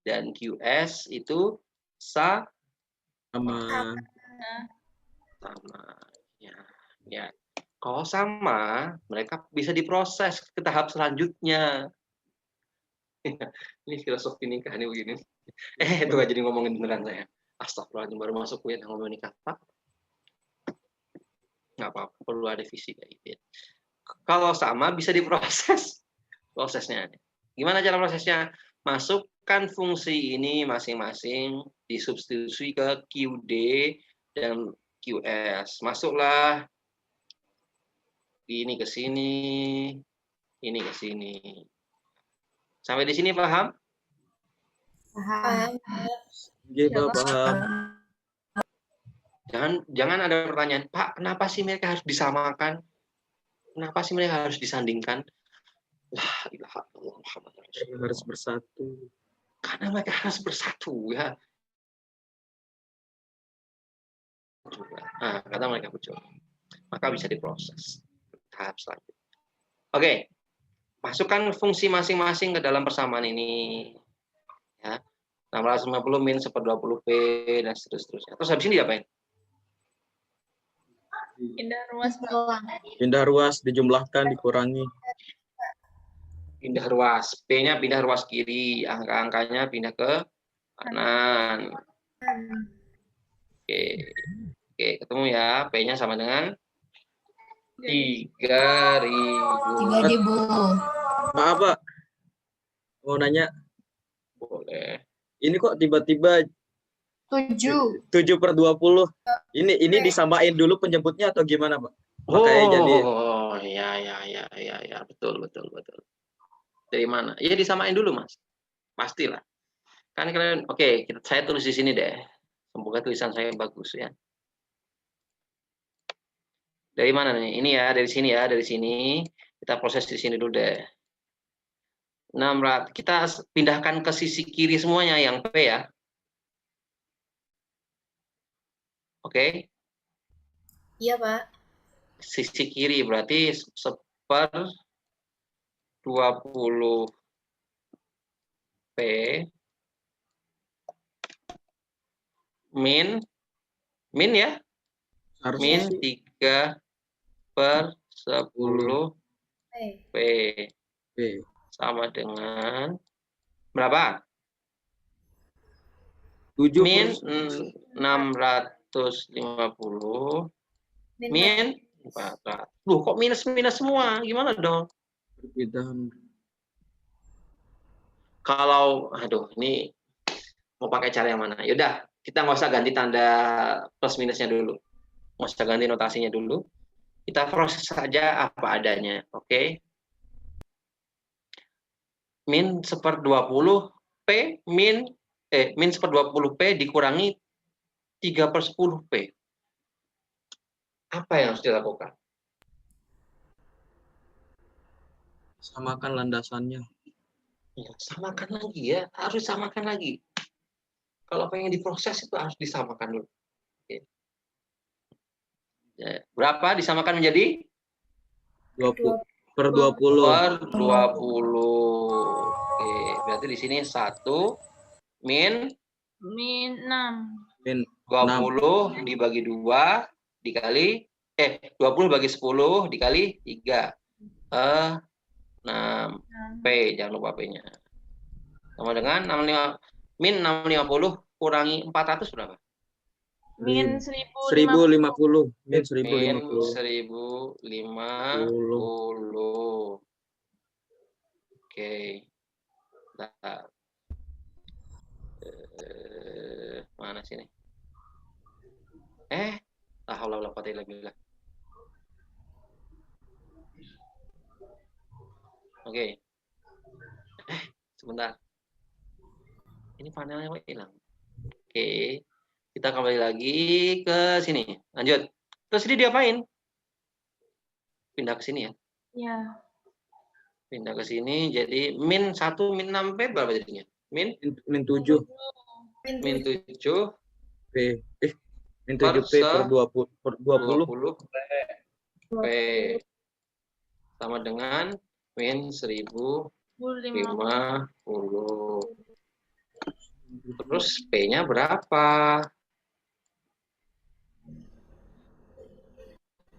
dan QS itu sama. Ya. Kalau sama, mereka bisa diproses ke tahap selanjutnya. Ini filosofi nikah nih begini. Itu gak jadi ngomongin beneran saya. Astagfirullahaladzim, baru masuk kuliah ngomongin nikah. Pak. Nggak apa-apa, perlu ada visi kayak gitu. Kalau sama, bisa diproses prosesnya. Gimana cara prosesnya? Masukkan fungsi ini masing-masing, disubstitusi ke QD dan QS. Masuklah ini ke sini, ini ke sini. Sampai di sini paham? Paham. Iya, paham. Jangan ada pertanyaan, Pak, kenapa sih mereka harus disamakan? Kenapa sih mereka harus disandingkan? La ilaha illallah Muhammad Rasulullah. Harus bersatu. Karena mereka harus bersatu ya. Nah, kata mereka betul. Maka bisa diproses tahap selanjutnya. Oke. Masukkan fungsi masing-masing ke dalam persamaan ini. Ya. 650 min 1/20 P dan seterusnya. Terus habis ini diapain? Pindah ruas. Pindah ruas, dijumlahkan, dikurangi. pindah ruas. P-nya pindah ruas kiri, angka-angkanya pindah ke kanan. Oke. Oke, ketemu ya. P-nya sama dengan 3.000. 3.000. Maaf Pak, mau nanya, Boleh. ini kok tiba-tiba 7. 7/20? Ini disamain dulu penjemputnya atau gimana Pak? Makanya jadi ya, betul. Dari mana? Ya disamain dulu, Mas. Pastilah. Kan kalian, oke, saya tulis di sini deh. Semoga tulisan saya bagus ya. Dari mana nih? Ini ya, dari sini ya, dari sini. Kita proses di sini dulu deh. 600, kita pindahkan ke sisi kiri semuanya yang P ya. Oke. Iya, Pak. Sisi kiri berarti 1/20 P min ya, harusnya min sih 3/10 P P. sama dengan berapa? 7 Min 650 min 400. Loh, kok minus semua? Gimana dong? perbedaan. Kalau, ini mau pakai cara yang mana? Yaudah, kita nggak usah ganti tanda plus minusnya dulu. Nggak usah ganti notasinya dulu. Kita proses saja apa adanya, oke? Min 1/20 P min 1/20 P dikurangi 3/10 P. Apa yang harus dilakukan? Samakan landasannya. Ya, samakan lagi ya, harus disamakan lagi. Kalau pengen diproses itu harus disamakan dulu. Oke. Ya, berapa disamakan menjadi? 20/20. Per 20. Oke, berarti di sini 1 min Min 6. Min 20 dibagi 2 dikali 20 bagi 10 dikali 3. 6 P, jangan lupa P-nya. Sama dengan 65 min 650 kurangi 400 berapa? Min 1050. Min 1050. 1050. Oke. Bentar. Mana sini? La haula wala quwata illa billah. Oke. Sebentar. Ini panelnya kok hilang. Oke. Kita kembali lagi ke sini. Lanjut. Terus ini diapain? Pindah ke sini ya. Ya. Pindah ke sini jadi min 1 min 6 P berapa jadinya? Min 7 min 7 P. Min 7 P per 20 P sama dengan min 1050. Terus P-nya berapa?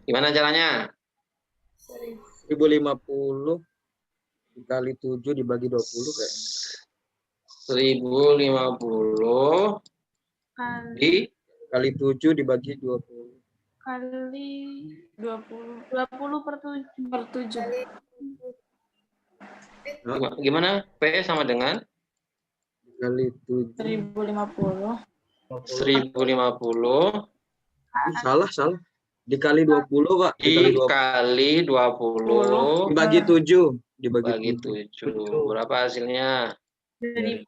Gimana caranya? 1050 dikali 7 dibagi 20 kayak 1050 kali 7 dibagi 20 kali 20/7. Gimana? P sama dengan kali 7 1050. 1050 salah dikali 20 Pak, dikali 20 dibagi 7 dibagi 7 berapa hasilnya? 3.000.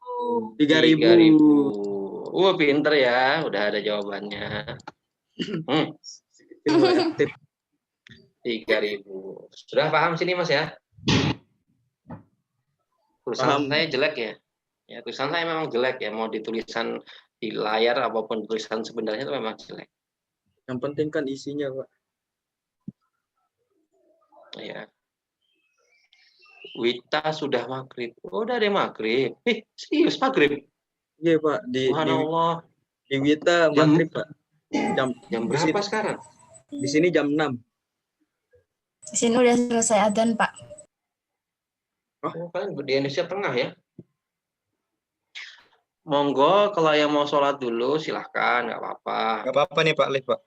3.000. Pinter ya, udah ada jawabannya. 3.000. Sudah paham sini Mas ya? Tulisan saya jelek ya. Ya, tulisan saya memang jelek ya, mau ditulisan di layar apapun tulisan sebenarnya itu memang jelek. Yang penting kan isinya Pak. Ya. Wita sudah maghrib. Oh, udah ada maghrib. Serius maghrib? Iya Pak, di Wita maghrib Pak. Jam berapa sekarang? Di sini jam 6. Di sini udah selesai adzan, Pak. Oh, kalian di Indonesia Tengah ya? Monggo, kalau yang mau sholat dulu silahkan, nggak apa-apa. Nggak apa-apa nih Pak, live Pak.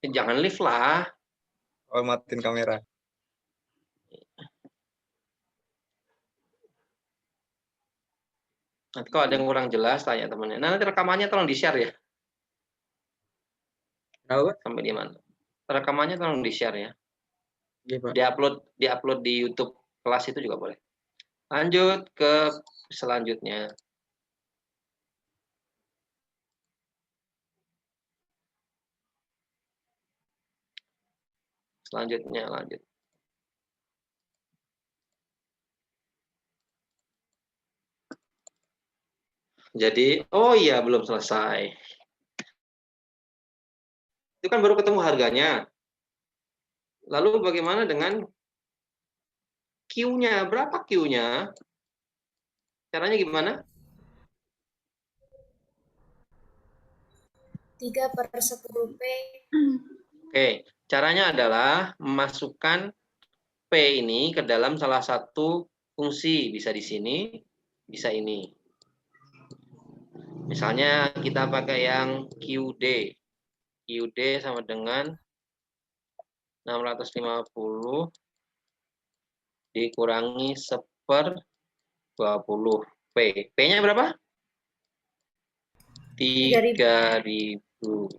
Jangan live lah. Oh, matiin kamera. Nanti kalau ada yang kurang jelas, tanya temannya. Nah, nanti rekamannya tolong di-share ya. Kenapa, Pak? Sampai di mana? Rekamannya tolong di-share ya. Iya, Pak. Di-upload di YouTube kelas itu juga boleh. Lanjut ke selanjutnya. Lanjut. Jadi, oh iya, belum selesai. Itu kan baru ketemu harganya. Lalu bagaimana dengan Q-nya? Berapa Q-nya? Caranya gimana? 3/10P. Oke, caranya adalah memasukkan P ini ke dalam salah satu fungsi. Bisa di sini, bisa ini. Misalnya kita pakai yang QD. QD sama dengan 650 dikurangi 1/20 P. P-nya berapa? 3.000.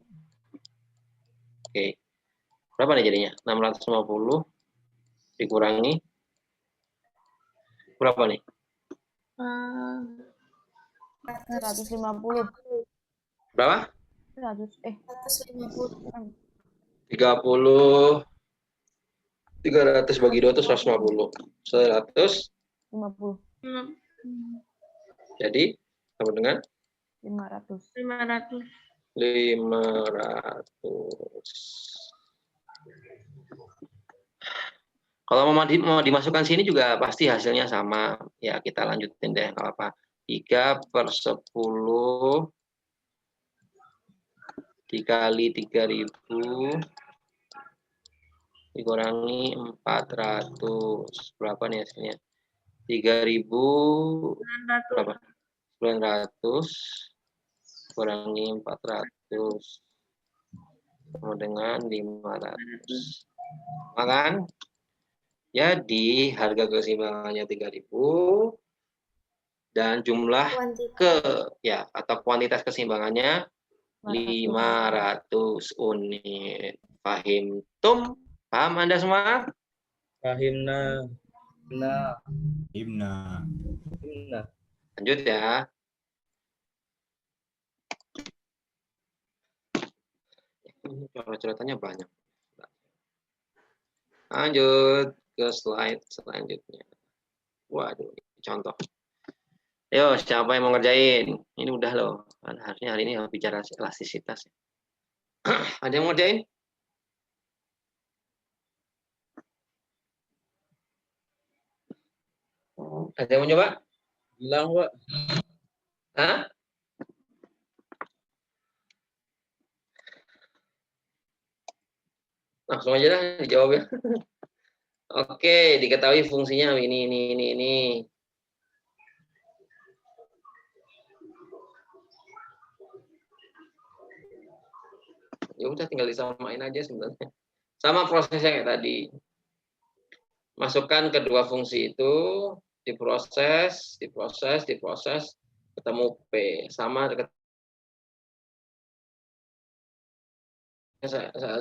Oke. Berapa nih jadinya? 650 dikurangi berapa nih? 150. Berapa? 150. 30. 300 bagi 2 itu 150. 50. Jadi sama dengan 500. 500. 500. Kalau mau dimasukkan sini juga pasti hasilnya sama. Ya, kita lanjutin deh, nggak apa-apa. 3/10 dikali 3.000 dikurangi 400. Berapa nih hasilnya? 3.000 berapa? 900 kurangi 400 sama dengan 500. Makan? Jadi harga keseimbangannya 3.000 dan jumlah atau kuantitas keseimbangannya 500 unit. Paham? Paham Anda semua? Fahimna. Himna. Lanjut ya. Ini coret-coretannya banyak. Lanjut ke slide selanjutnya. Waduh, contoh. Yo, siapa yang mau ngerjain? Ini udah loh. Harusnya hari ini harus bicara elastisitas. Ada yang mau ngerjain? Ada yang mau coba? Bilang, Pak. Hah? Langsung aja lah dijawab ya. Oke, diketahui fungsinya ini. Ya udah tinggal disamain aja sebenarnya. Sama prosesnya kayak tadi. Masukkan kedua fungsi itu, diproses, ketemu P. Sama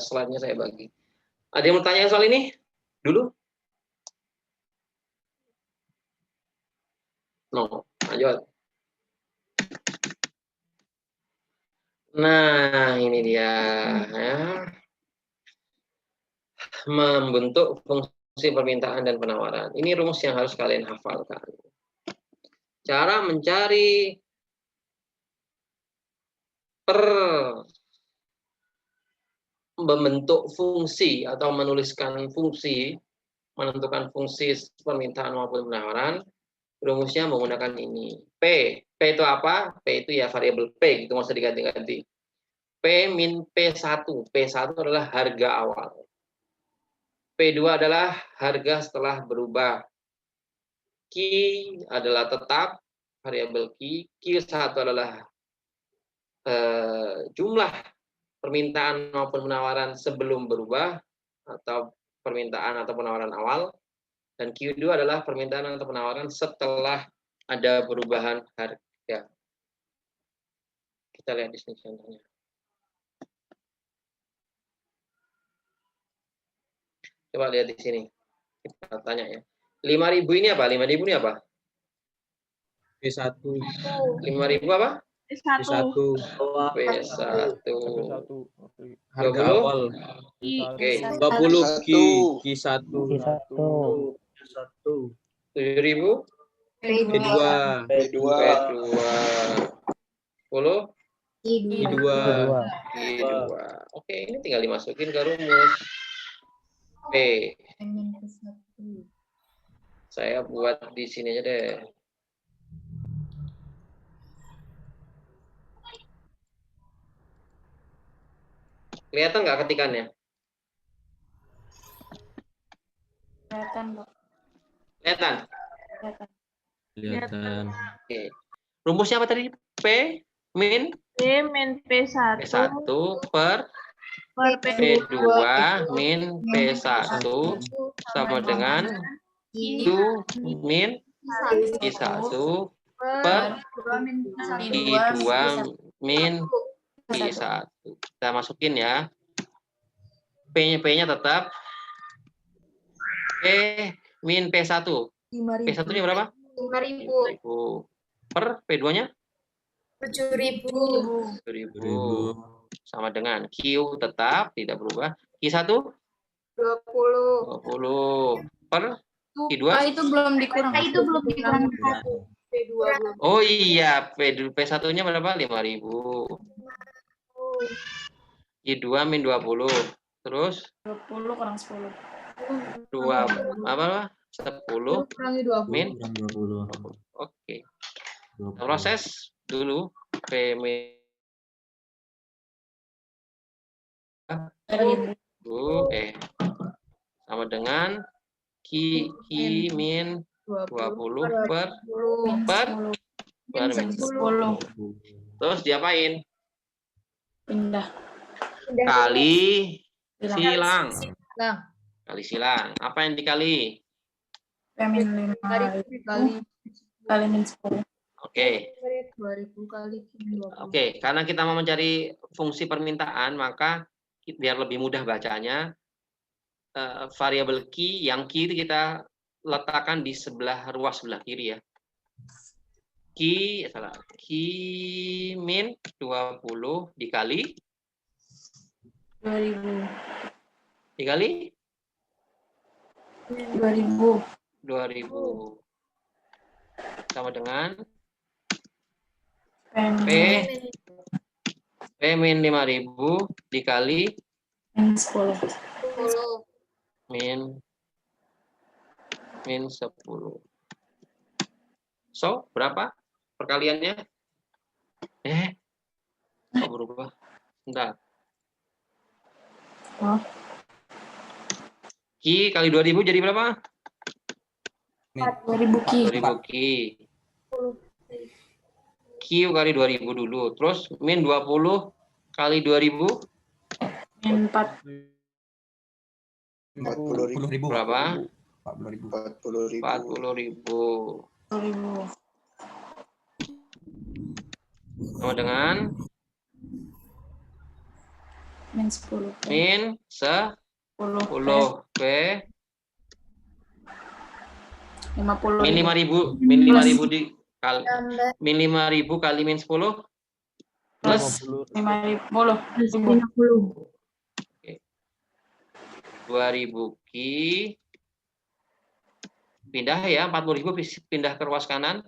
slide-nya saya bagi. Ada yang mau tanya soal ini? Dulu? No, lanjut. Nah, ini dia. Ya. Membentuk fungsi permintaan dan penawaran. Ini rumus yang harus kalian hafalkan. Cara mencari membentuk fungsi atau menuliskan fungsi, menentukan fungsi permintaan maupun penawaran, rumusnya menggunakan ini. P itu apa? P itu ya variabel P, itu nggak usah diganti-ganti. P min P1. P1 adalah harga awal. P2 adalah harga setelah berubah. Q adalah tetap, variabel Q. Q1 adalah jumlah permintaan maupun penawaran sebelum berubah, atau permintaan atau penawaran awal. Dan Q2 adalah permintaan atau penawaran setelah ada perubahan harga. Kita lihat di sini contohnya. Coba lihat di sini. Kita tanya ya. 5.000 ini apa? 5.000 ini apa? P1. 5.000 apa? P1. P1. Harga 20? awal. Oke. 20 Q1. 7.000? P2. P2. P2. 10? Q2. Q2. Oke, ini tinggal dimasukin ke rumus. P. Saya buat di sini aja deh. Kelihatan nggak ketikannya? Kelihatan, Pak. Kelihatan? Kelihatan. Kelihatan. Oke. Rumusnya apa tadi? P min P min P1 P1 per per P2 min P1 sama dengan Q min Q1 per Q2 min Q1. Kita masukin ya. P-nya tetap P min P1. P1-nya berapa? 5.000. Per P2-nya? 7.000. 7.000. Sama dengan Q tetap tidak berubah. Q1 20. 20 per Q2. Itu belum dikurang. Itu belum dikurang. Oh iya, P1-nya berapa? 5.000. Q2 min 20. Terus 20 kurang 10. 2 apa? 10 min 20. Oke. Proses dulu P min sama dengan Q min 20 per min 10. Terus diapain? Pindah. Kali silang. Silang. Kali silang. Apa yang dikali? P-5 kali min 10. Oke. 2.000 kali Oke, karena kita mau mencari fungsi permintaan, maka biar lebih mudah bacanya, variabel Q, yang Q itu kita letakkan di ruas sebelah kiri ya. Q min 20 dikali 2000. Dikali 2000. Sama dengan P min 5.000 dikali min 10. min 10. So, berapa perkaliannya? Kok berubah? Bentar. Oh. Q kali 2.000 jadi berapa? 2000 Q. 2.000 Q. Q kali 2.000 dulu. Terus min 20 kali 2.000 Min 4. 40.000. berapa? 40.000. 40.000. 2000. Sama dengan Min 10. min 10 P 50. min 5.000 dikali min 5.000 kali min 10 plus 50. 2.000 Q pindah ya, 40.000 pindah ke ruas kanan.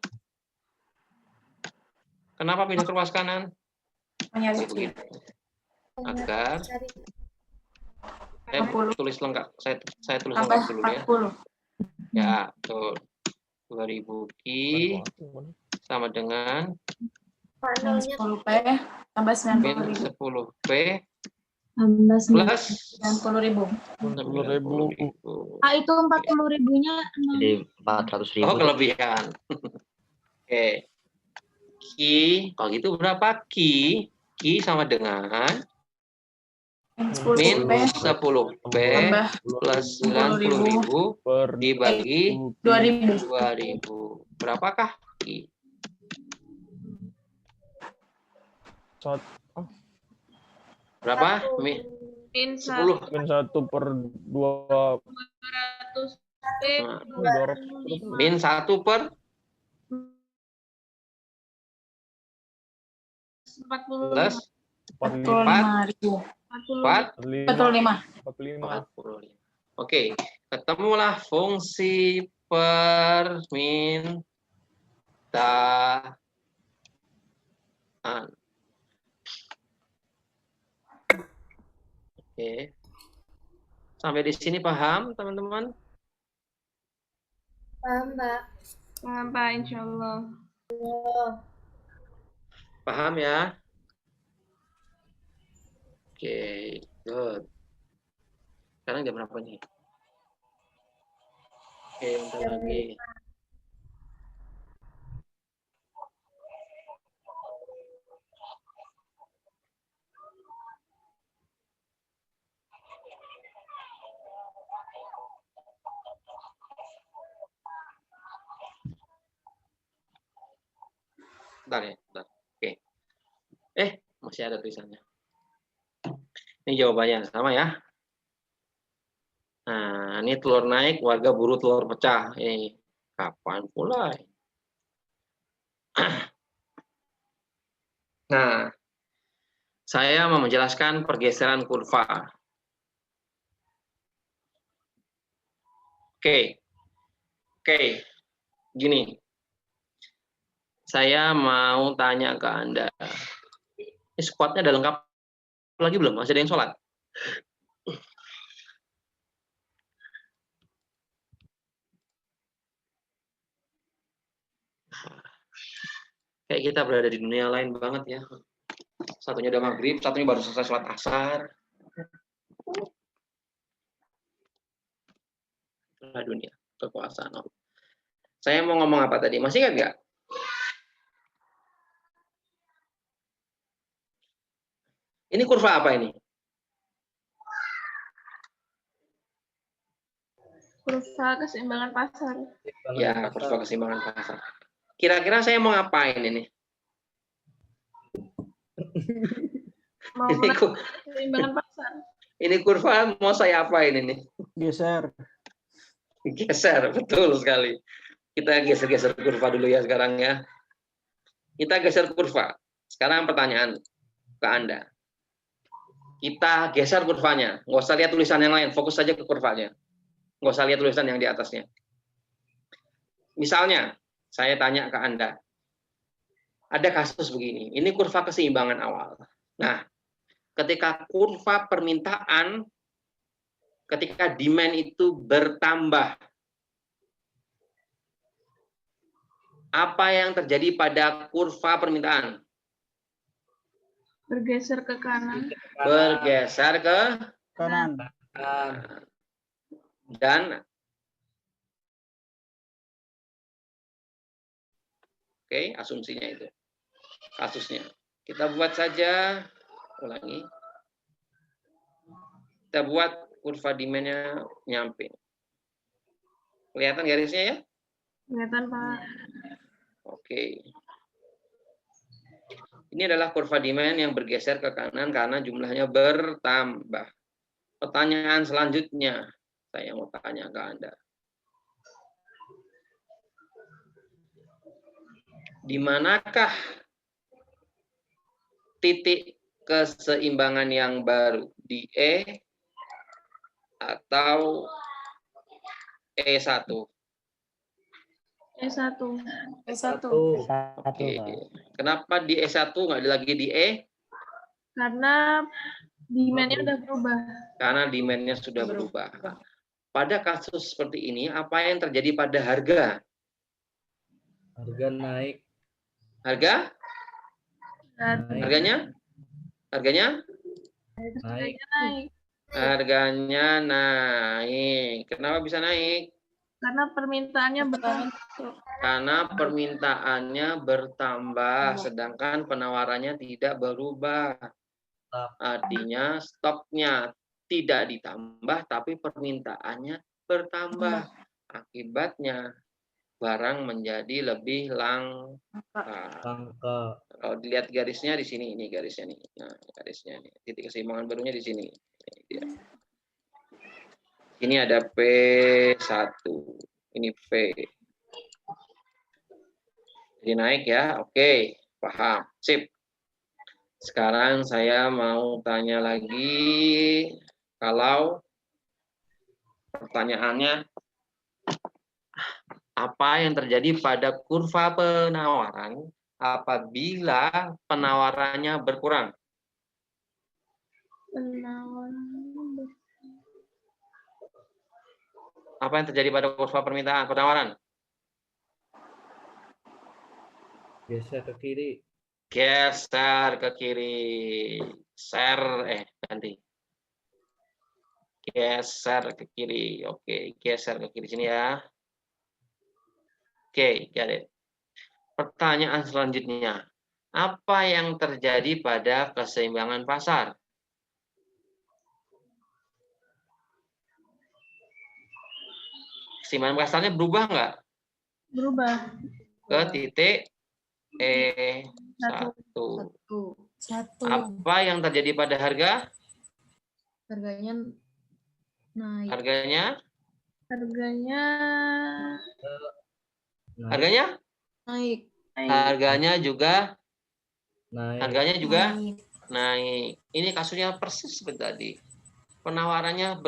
Kenapa pindah ke ruas kanan? Menyari Begitu. Agar saya tulis lengkap, saya tulis lengkap dulu ya. 40. Ya, betul. 2.000 Q sama dengan Min 10 P tambah min 90.000. 10 P 16 plus 90.000. 90.000. itu 40.000-nya Jadi 400.000. Oh, kelebihan. Oke. Ki, kalau gitu berapa Ki? Ki sama dengan Min 10 min B 10 B tambah plus 90.000 dibagi 2.000. 2.000. Berapakah Ki? Berapa? Min 10. 1 per 2 200 B Nah, 205. min 1 per 45. plus 45.000. 4 45. 45. Oke, ketemulah fungsi permintaan. Oke. Sampai di sini paham, teman-teman? paham, Mbak. Paham, Pak, insya Allah. Paham ya? Oke, good. Sekarang jam berapa nih? Oke, bentar lagi. Bentar ya, bentar. Oke. Masih ada tulisannya. Ini jawabannya sama ya. Nah, ini telur naik, warga buru telur pecah. Kapan pula? Nah, saya mau menjelaskan pergeseran kurva. Oke, gini. Saya mau tanya ke Anda. Ini squadnya udah lengkap lagi belum? Masih ada yang sholat? Kayak kita berada di dunia lain banget ya. Satunya udah maghrib, satunya baru selesai sholat asar. Itulah dunia kekuasaan. Saya mau ngomong apa tadi? Masih ingat nggak? Ini kurva apa ini? Kurva keseimbangan pasar. Ya, kurva keseimbangan pasar. Kira-kira saya mau ngapain ini? Mau Ini, keseimbangan pasar. ini kurva mau saya apain ini? Geser. Geser, betul sekali. Kita geser-geser kurva dulu ya sekarang ya. Kita geser kurva. Sekarang pertanyaan ke Anda. Kita geser kurvanya. Nggak usah lihat tulisan yang lain, fokus saja ke kurvanya. Nggak usah lihat tulisan yang di atasnya. Misalnya, saya tanya ke Anda. Ada kasus begini, ini kurva keseimbangan awal. Nah, ketika kurva permintaan, ketika demand itu bertambah, apa yang terjadi pada kurva permintaan? Bergeser ke kanan. Bergeser ke Kanan. dan oke, asumsinya itu. Kasusnya. Kita buat saja, ulangi. Kita buat kurva demand-nya nyamping. Kelihatan garisnya ya? Kelihatan, Pak. Oke. Ini adalah kurva demand yang bergeser ke kanan karena jumlahnya bertambah. Pertanyaan selanjutnya, saya mau tanya ke Anda. Di manakah titik keseimbangan yang baru? Di E atau E1? E1. E1. Oke. Kenapa di E1 nggak lagi di E? Karena demand-nya udah berubah. Karena demand-nya sudah berubah. Pada kasus seperti ini, apa yang terjadi pada harga? Harga naik. Harga? Dan Harganya? Harganya naik. Harganya naik. Kenapa bisa naik? Karena permintaannya bertambah. Karena permintaannya bertambah, sedangkan penawarannya tidak berubah. Artinya stoknya tidak ditambah, tapi permintaannya bertambah. Akibatnya barang menjadi lebih langka. Kalau dilihat garisnya di sini, ini garisnya nih. Nah, garisnya nih. Titik keseimbangan barunya di sini. Ini dia. Ini ada P1. Ini P. Jadi naik ya. Oke, paham. Sip. Sekarang saya mau tanya lagi, kalau pertanyaannya, apa yang terjadi pada kurva penawaran apabila penawarannya berkurang? Apa yang terjadi pada kurva permintaan penawaran? Geser ke kiri. Geser ke kiri. Ganti. Geser ke kiri. Oke, geser ke kiri sini ya. Oke, got it. Pertanyaan selanjutnya. Apa yang terjadi pada keseimbangan pasar? Keseimbangan pasarnya berubah nggak? Berubah. Ke titik E1. Apa yang terjadi pada harga? Harganya naik. Harganya? Harganya Naik. Harganya juga Naik. naik. Ini kasusnya persis seperti tadi. Penawarannya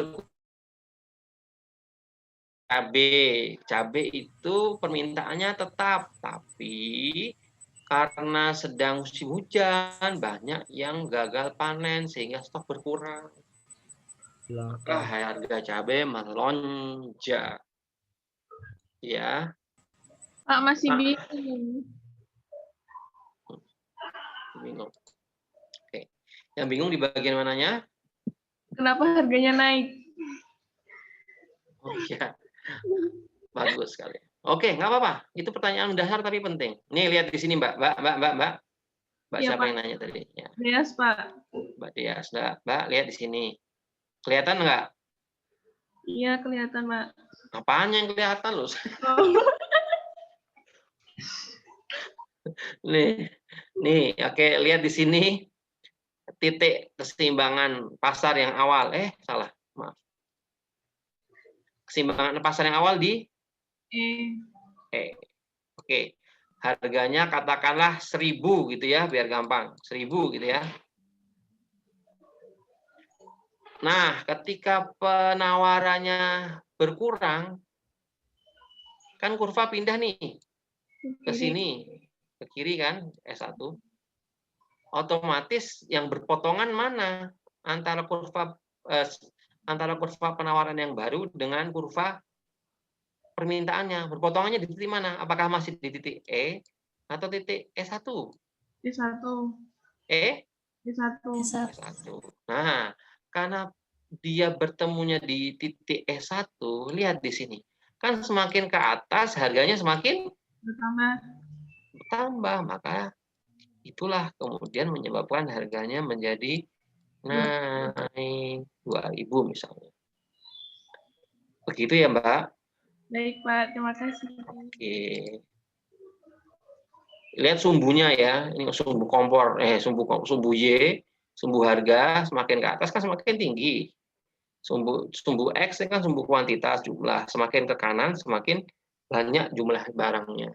cabai itu permintaannya tetap, tapi karena sedang musim hujan banyak yang gagal panen sehingga stok berkurang. Maka harga cabai melonjak. Ya. Pak masih bingung. Bingung. Oke. Yang bingung di bagian mananya? Kenapa harganya naik? Oh iya. Bagus sekali. Oke, nggak apa-apa. Itu pertanyaan dasar tapi penting. Nih lihat di sini, Mbak. Mbak Iya, siapa Pak. yang nanya tadi? Ya. Yes, Pak. Mbak Dias. Mbak, lihat di sini. Kelihatan nggak? Iya, kelihatan, Pak. Apaan yang kelihatan loh? Nih, oke, lihat di sini titik keseimbangan pasar yang awal. Salah, maaf. Keseimbangan pasar yang awal di Oke. Harganya katakanlah 1.000 gitu ya, biar gampang. 1.000 gitu ya. Nah, ketika penawarannya berkurang, kan kurva pindah nih ke sini, ke kiri kan, S1. Otomatis yang berpotongan mana antara kurva penawaran yang baru dengan kurva permintaannya? Berpotongannya di titik mana? Apakah masih di titik E atau titik E1? E1. E1. Nah, karena dia bertemunya di titik E1, lihat di sini. Kan semakin ke atas harganya semakin bertambah, maka itulah kemudian menyebabkan harganya menjadi naik 2.000 misalnya. Begitu ya, Mbak? Baik, Pak. Terima kasih. Oke. Lihat sumbunya ya. Ini sumbu kompor, sumbu Y, sumbu harga semakin ke atas kan semakin tinggi. Sumbu X kan sumbu kuantitas jumlah. Semakin ke kanan semakin banyak jumlah barangnya.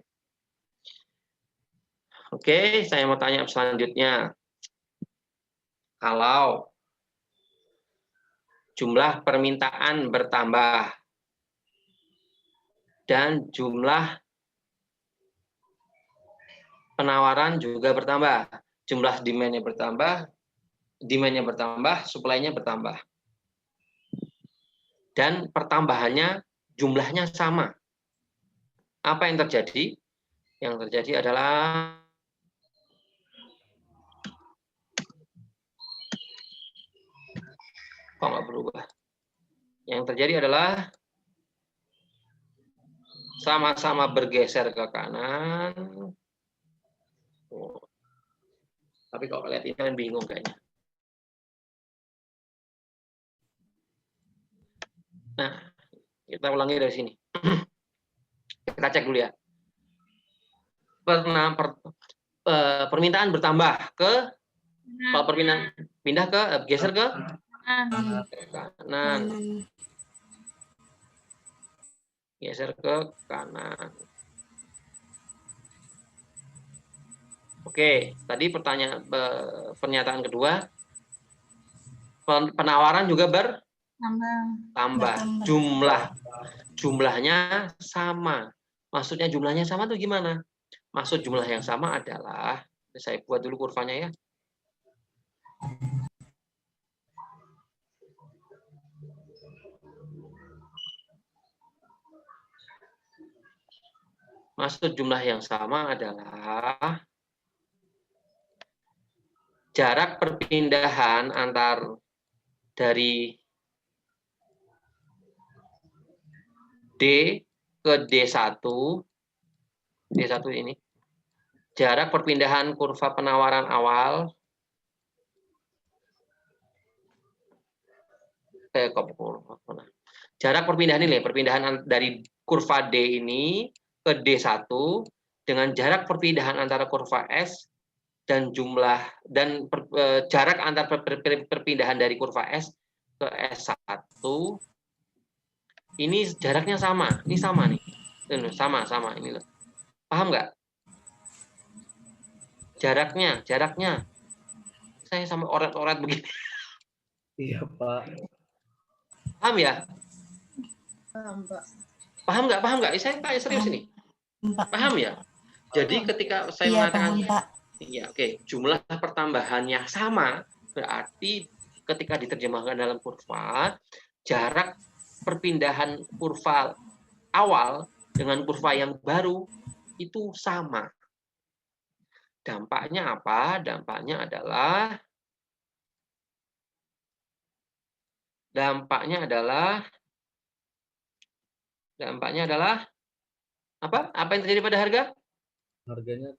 Oke, saya mau tanya selanjutnya. Kalau jumlah permintaan bertambah dan jumlah penawaran juga bertambah, jumlah demand-nya bertambah, supply-nya bertambah. Dan pertambahannya jumlahnya sama. Apa yang terjadi? Yang terjadi adalah Kok nggak berubah? Yang terjadi adalah sama-sama bergeser ke kanan. Oh. Tapi kalau lihat ini kan bingung kayaknya. Nah, kita ulangi dari sini. Kita cek dulu ya. Permintaan bertambah ke, kalau permintaan pindah ke, geser ke kanan. Geser ke kanan. Oke, tadi pernyataan kedua, penawaran juga bertambah. Jumlahnya sama. Maksudnya jumlahnya sama tuh gimana? Maksud jumlah yang sama adalah, saya buat dulu kurvanya ya. Maksud jumlah yang sama adalah jarak perpindahan antar dari D ke D1 ini, jarak perpindahan kurva penawaran awal jarak perpindahan ini, perpindahan dari kurva D ini ke D1 dengan jarak perpindahan antara kurva S dan jarak antar perpindahan dari kurva S ke S1 ini jaraknya sama. Ini sama nih. Sama ini loh. Paham nggak? Jaraknya. Saya sama orat-orat begini. Iya, Pak. Paham ya? Paham, Pak. Paham nggak? Saya tanya serius ini. Paham ya? Jadi ketika saya mengatakan iya, oke, jumlah pertambahannya sama, berarti ketika diterjemahkan dalam kurva, jarak perpindahan kurva awal dengan kurva yang baru itu sama. Dampaknya apa? Dampaknya adalah apa? Apa yang terjadi pada harga? Harganya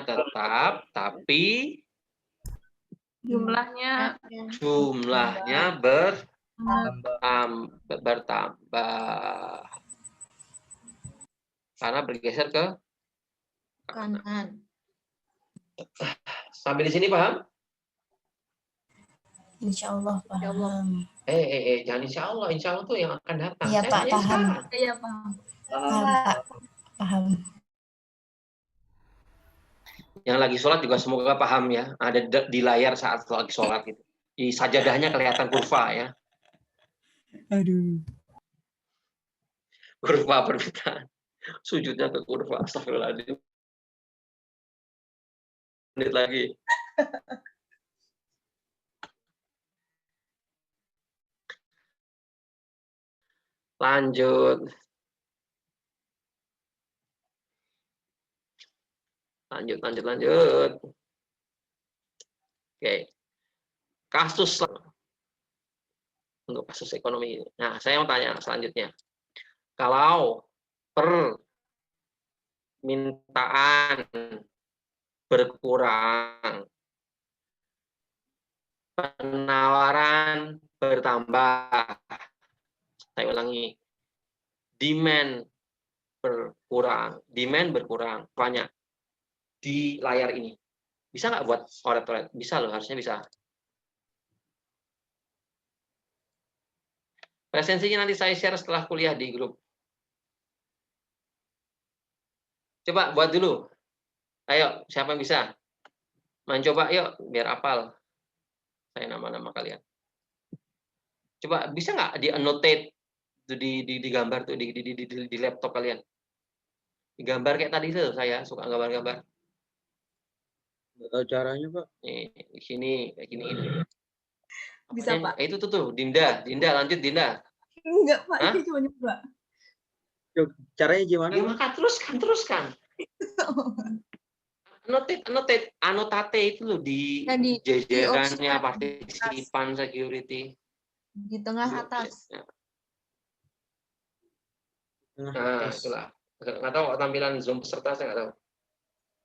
tetap, tapi Jumlahnya bertambah. Karena bergeser ke Kanan. Sampai di sini paham? Insya Allah paham. Jangan insya Allah tuh yang akan datang. Iya Pak, paham. Iya, paham. Paham Pak, paham. Yang lagi sholat juga semoga paham ya. Ada di layar saat lagi sholat gitu. Di sajadahnya kelihatan kurva ya. Aduh. Kurva permintaan. Sujudnya ke kurva. Astagfirullahaladzim. Menit lagi. Lanjut. Oke. Kasus untuk kasus ekonomi ini. Nah, saya mau tanya selanjutnya. Kalau permintaan berkurang, penawaran bertambah. Saya ulangi. Demand berkurang. Banyak di layar ini. Bisa nggak buat oret-oret? Bisa loh, harusnya bisa. Presensinya nanti saya share setelah kuliah di grup. Coba buat dulu. Ayo, siapa yang bisa? Mencoba yuk, biar hafal. Saya nama-nama kalian. Coba bisa nggak di-annotate di gambar tuh di laptop kalian? Digambar kayak tadi tuh, saya suka gambar-gambar. Nggak tahu caranya, Pak. Nih, di sini kayak gini. Bisa, Pak. Itu tuh, Dinda, lanjut Dinda. Enggak, Pak. Hah? Ini cuma nyoba. Caranya gimana? Ya, maka teruskan. anotate itu loh di Nah, di jajarannya opsi partisipan security. di tengah atas. Nah, itulah. Nggak tahu tampilan Zoom peserta, saya nggak tahu.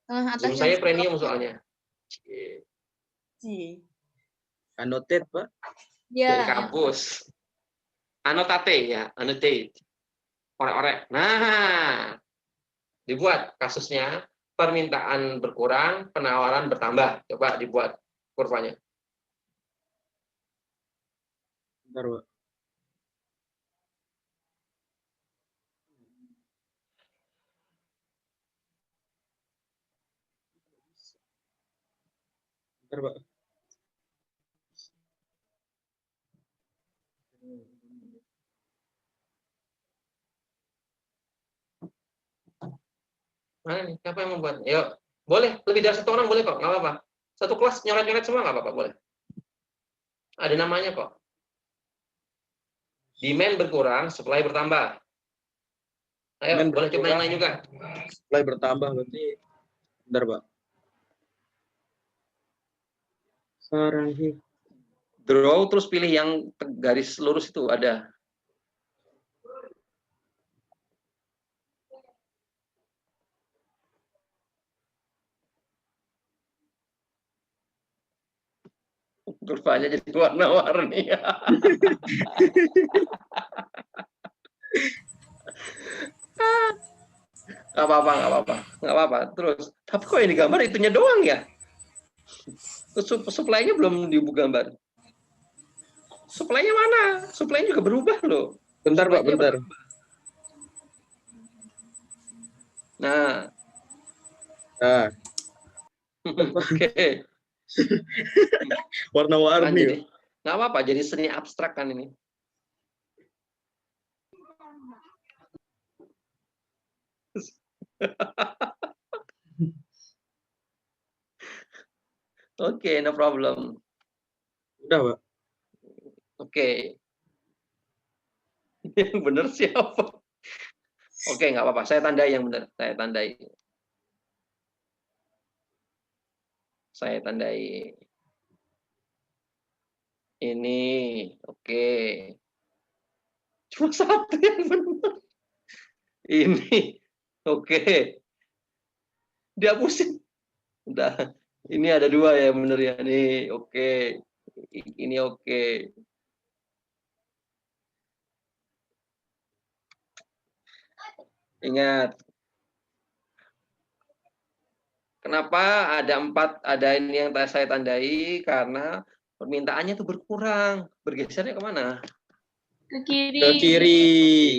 Tengah atas Zoom yang saya scroll premium down. soalnya. Ci. Annotate, Pak. Ya, Dari kampus. Anotate ya, annotate. Orek-orek. Nah, dibuat kasusnya, permintaan berkurang, penawaran bertambah. Coba dibuat kurvanya. Bentar, Pak. Bentar, Pak. Mana nih? Siapa yang membuat? Yuk, boleh. Lebih dari satu orang boleh kok, nggak apa-apa. Satu kelas nyoret-nyoret semua nggak apa-apa, boleh. Ada namanya kok. Demand berkurang, supply bertambah. Ayo, Demand boleh coba yang berkurang. lain juga. Supply bertambah berarti. Bentar, Pak. Sarang Draw, terus pilih yang garis lurus itu ada. Kurvanya jadi warna-warni. Nggak apa-apa. Terus, tapi kok yang digambar itunya doang ya? Supply-nya belum dibuka gambar. Supply-nya mana? Supply-nya juga berubah loh. Bentar, Pak, bentar. Nah. Nah, Oke. warna-warni. Nggak apa-apa, jadi seni abstrak kan ini. Oke, no problem. Udah, Pak. Oke. Yang benar siapa? Oke, nggak apa-apa. Saya tandai yang benar. Saya tandai. Ini, oke. Cuma satu yang benar. Ini, oke. Dia pusing. Udah. Ini ada dua ya benar ya. Nih, oke. Ini oke. Ingat. Kenapa ada 4, ada ini yang saya tandai, karena permintaannya itu berkurang. Bergesernya kemana? Ke kiri. Ke kiri.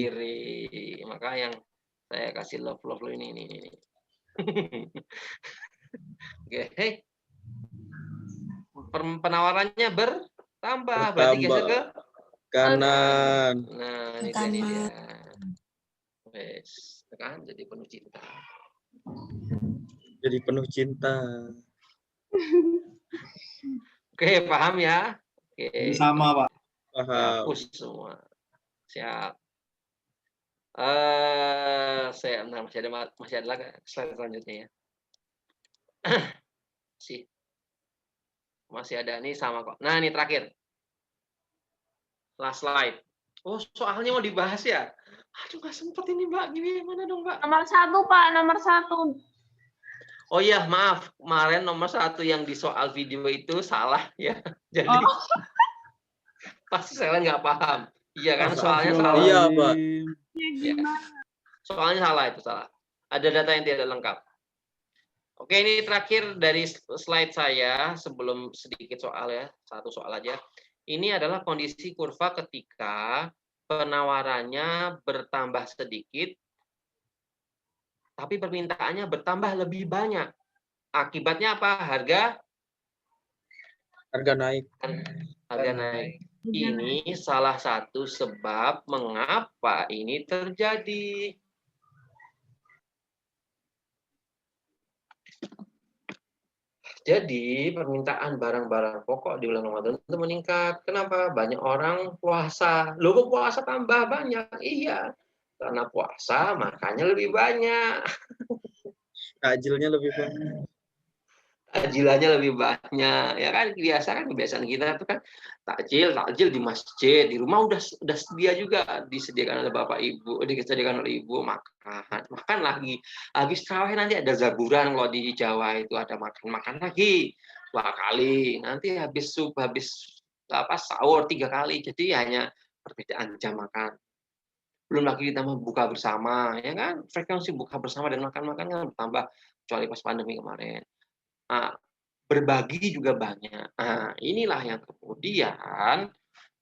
Kiri. Maka yang saya kasih love ini. Oke. Hey. Penawarannya bertambah. Berarti geser ke kanan. Nah, ini dia. Wes, kan jadi penuh cinta. Jadi penuh cinta. Oke, paham ya? Oke. Sama, Pak. Paham. Hapus semua. Siap. Masih ada lagi slide selanjutnya ya. Masih ada nih sama kok. Nah, ini terakhir. Last slide. Oh, soalnya mau dibahas ya? Aduh, nggak sempet ini, Mbak. Gimana dong, Mbak? Nomor 1, Pak. Nomor 1. Oh iya, maaf. Kemarin nomor 1 yang di soal video itu salah ya. Jadi pasti saya nggak paham. Iya kan, soalnya salah. Iya, Pak. Ya. Soalnya salah itu, salah. Ada data yang tidak lengkap. Oke, ini terakhir dari slide saya sebelum sedikit soal ya. Satu soal aja. Ini adalah kondisi kurva ketika penawarannya bertambah sedikit, tapi permintaannya bertambah lebih banyak. Akibatnya apa? Harga naik. Harga naik. Ini salah satu sebab mengapa ini terjadi. Jadi permintaan barang-barang pokok di bulan Ramadan itu meningkat. Kenapa? Banyak orang puasa. Loh, kok puasa tambah banyak? Iya, karena puasa makanya lebih banyak. Takjilnya lebih banyak. takjilannya lebih banyak, ya kan? Biasa kan kebiasaan kita tuh kan takjil di masjid, di rumah udah sedia juga, disediakan oleh bapak ibu, disediakan oleh ibu, makan lagi. Habis tarawih nanti ada zaburan, kalau di Jawa itu ada makan lagi 2 kali, nanti habis sahur 3 kali, jadi hanya perbedaan jam makan. Belum lagi ditambah buka bersama, ya kan? Frekuensi buka bersama dan makan-makan kan bertambah, kecuali pas pandemi kemarin. Nah, berbagi juga banyak. Nah, inilah yang kemudian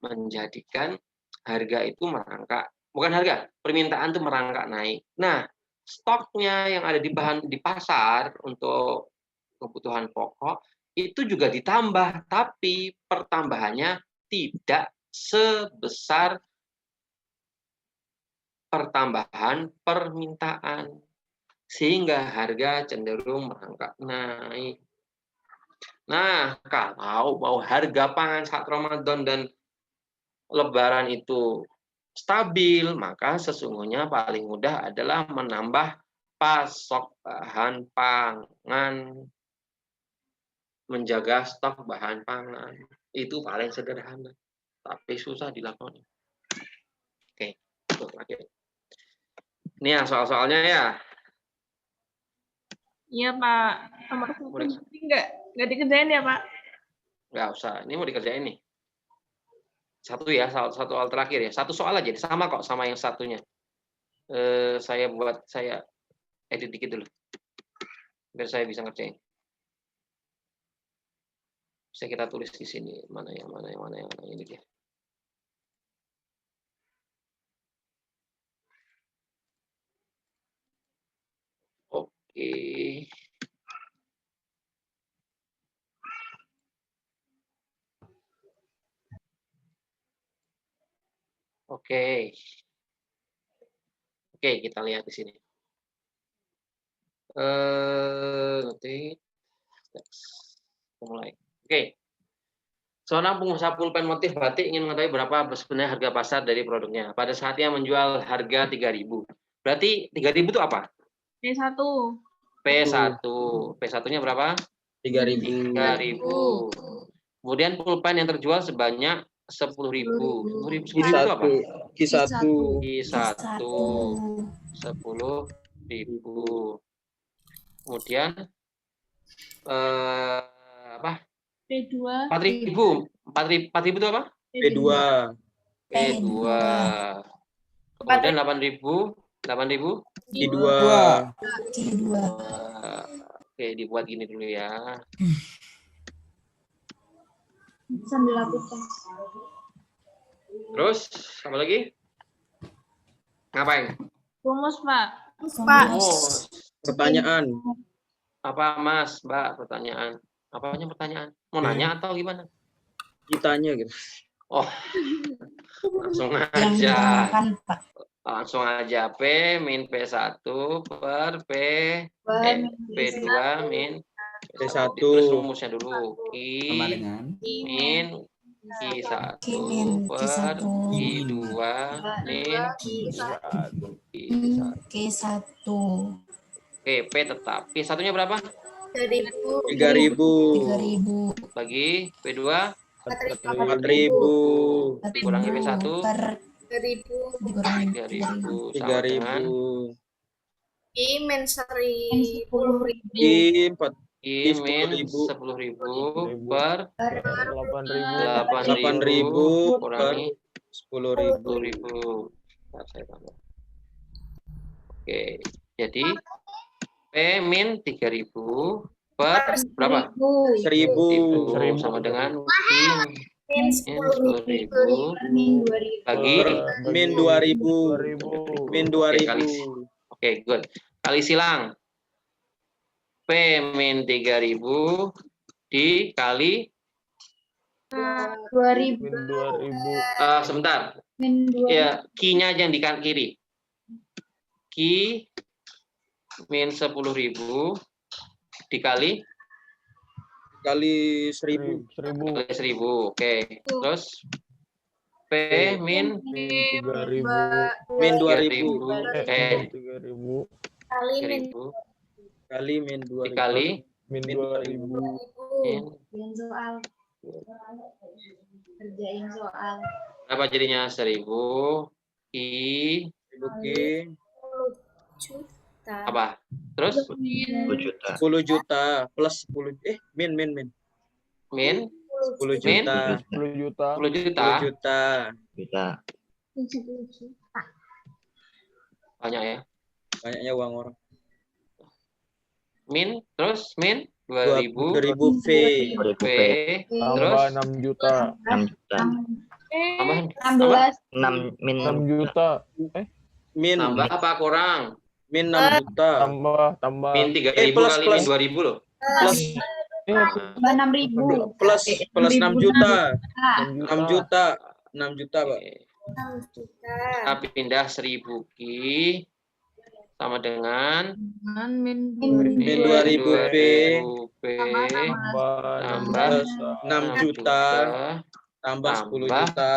menjadikan harga itu merangkak, bukan harga, permintaan itu merangkak naik. Nah, stoknya yang ada di pasar untuk kebutuhan pokok itu juga ditambah, tapi pertambahannya tidak sebesar pertambahan permintaan, sehingga harga cenderung merangkak naik. Nah, kalau mau harga pangan saat Ramadan dan Lebaran itu stabil, maka sesungguhnya paling mudah adalah menambah pasok bahan pangan, menjaga stok bahan pangan. Itu paling sederhana, tapi susah dilakukan. Oke, lanjut. Ini ya soal-soalnya ya. Iya Pak, nomor 10 nggak dikerjain ya Pak? Nggak usah, ini mau dikerjain nih. Satu ya, satu soal terakhir ya. Satu soal aja, sama kok sama yang satunya. Saya edit dikit dulu. Biar saya bisa ngerjain. Bisa kita tulis di sini. Mana yang ini dia. Oke. Oke, kita lihat di sini. Nanti mulai. Oke. Seorang pengusaha pulpen motif batik ingin mengetahui berapa sebenarnya harga pasar dari produknya. Pada saatnya menjual harga 3.000. Berarti 3.000 itu apa? P1. P1. P1-nya berapa? 3.000. 3.000. Kemudian pulpen yang terjual sebanyak 10.000. 10.000 itu apa? Q1. Q1. 10.000. Kemudian apa? P2. 4.000. 4.000 itu apa? P2. P2. Kemudian 8.000. 8.000. Q2. Oke, dibuat gini dulu ya. Sambil lakukan. Terus apa lagi? Ngapain? Rumus Pak. Oh, Pertanyaan. apa Mas, Mbak? Pertanyaan. Apanya pertanyaan? Mau nanya atau gimana? Kitanya gitu. Oh, langsung Yang aja. diterangkan, Pak. Langsung aja P min P1 per P2 min P1. Terus rumusnya dulu. Sama I dengan min Q1 Min per Q1 I2 min Q1. Q1. Oke, P tetap. P1-nya berapa? 3.000. 3.000 Bagi P2 4.000. dikurangi P1 per 3.000 sama dengan I min 10.000 I I min 10.000 per 8.000 kurangi 10.000. Ntar saya tambah. Oke, jadi P min 3.000 per berapa? 1.000. Sama dengan I min 10.000 bagi Min 2.000. Min 2.000. Oke, good. Kali silang. P min 3.000 dikali 2.000 sebentar. min 2.000 Ya, Q-nya aja yang di kanan kiri. Q min 10.000 dikali Kali 1.000. kali 1.000. Oke. Terus P min 3.000. min 2.000. 3.000 kali min 3.000 Kali min 2.000. dikali Min Min 2000. Min. Bikin soal. Kerjain soal. Apa jadinya 1000 I 1000 Ki 10 juta. apa? Terus 10 juta. 10 juta plus 10 min min 10 Min? juta 10 juta. 10 juta 10 juta Juta. 70 juta. banyak ya. banyaknya uang orang. Min terus min 2000 2000 V P Tambah terus 6 juta. 6 juta. tambah 16. 6 min 6 juta. min tambah apa kurang? min 6 juta Tambah. Min 3000 plus, kali plus. min 2000 loh. plus Tambah 6.000. plus 6 juta 6 6 juta 6 juta Pak. Oke. 6 juta. Kita pindah 1000 Ki sama dengan Min min 2000 P 2000 P Tambah 6 juta tambah 10 juta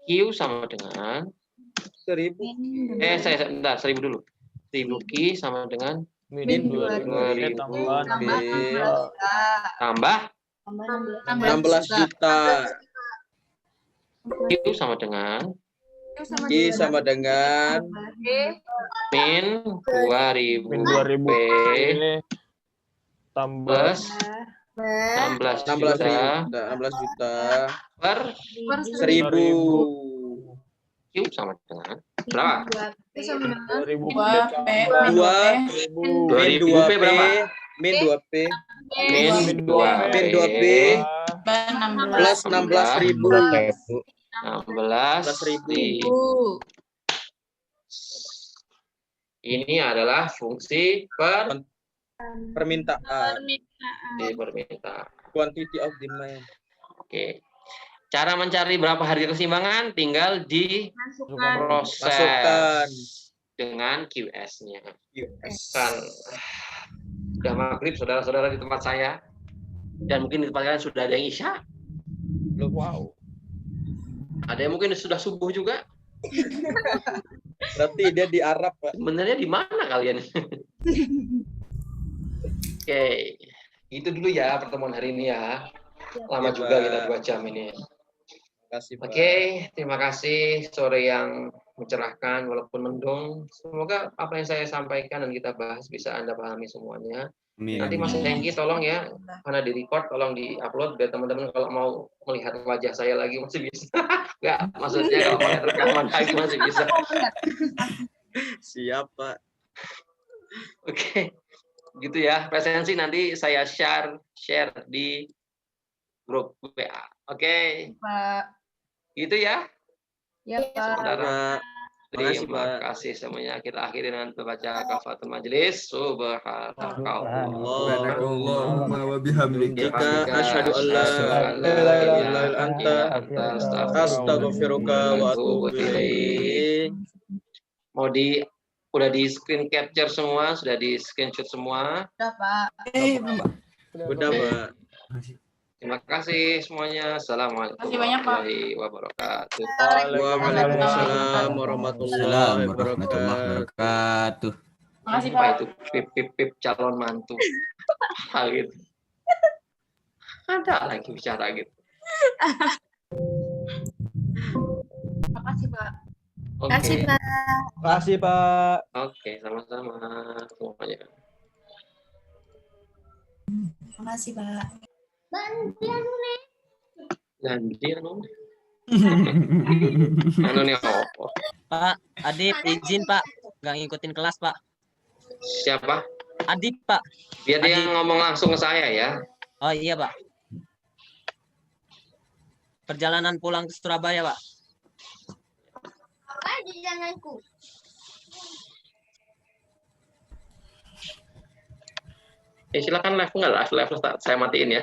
Q sama dengan 1000 saya bentar 1000 dulu. 1000 Q sama dengan Min 2000 tambah P 6 juta. tambah 16 juta Q sama dengan Ki sama dengan min 2000 Min 2000 P tambah plus 16 16 juta juta per 1000 Q sama dengan berapa? 2000 Dua. 2000 P berapa? min 2 P Min 2 min 2 P plus 16.000 16.000. Ini adalah fungsi permintaan permintaan. quantity of demand. Oke. Cara mencari berapa harga keseimbangan tinggal Masukkan. diproses Masukkan. dengan QS-nya. US. Kan sudah maghrib saudara-saudara di tempat saya dan mungkin di tempat kalian sudah ada yang isya, Wow. ada yang mungkin sudah subuh juga. Berarti dia di Arab, Pak. Sebenarnya di mana kalian? Oke, itu dulu ya pertemuan hari ini ya. Lama Oke, juga Pak. kita 2 jam ini. Terima kasih, Pak. Oke, terima kasih sore yang mencerahkan walaupun mendung. Semoga apa yang saya sampaikan dan kita bahas bisa Anda pahami semuanya. Nanti Mas Hengki tolong ya, karena di record tolong di-upload biar teman-teman kalau mau melihat wajah saya lagi masih bisa. Enggak, maksudnya kalau melihat rekaman lagi masih bisa. Siap, Pak. Oke. Gitu ya. Presensi nanti saya share di grup WA. Oke. Pak. Gitu ya. Ya, Pak. Saudara. Makasih, Terima Pak. kasih semuanya. Kita akhiri dengan membaca kafatul majelis. Subhanallah. Subhanakallahumma wa bihamdika. Asyhadu an la ilaha illa anta astaghfiruka wa atubu ilaik. Udah di screen capture semua, sudah di screenshot semua. Udah, Pak. Udah, Pak. Terima kasih semuanya. Assalamualaikum Terima kasih banyak, Pak. warahmatullahi wabarakatuh. Waalaikumsalam warahmatullahi Assalamualaikum warahmatullahi wabarakatuh. wabarakatuh. Makasih, Apa Pak. itu pip calon mantu? Hal gitu. Ada lagi bicara gitu. Makasih, Pak. Oke. Kasih, Pak. Makasih, Pak. Oke, sama-sama semuanya. Makasih, Pak. Nanti anu nih apa? Pak, Adip izin Pak, nggak ngikutin kelas Pak. Siapa? Adip Pak. Biar dia Adip. ngomong langsung ke saya ya. Oh iya Pak. Perjalanan pulang ke Surabaya Pak. Silakan live nggak live saya matiin ya.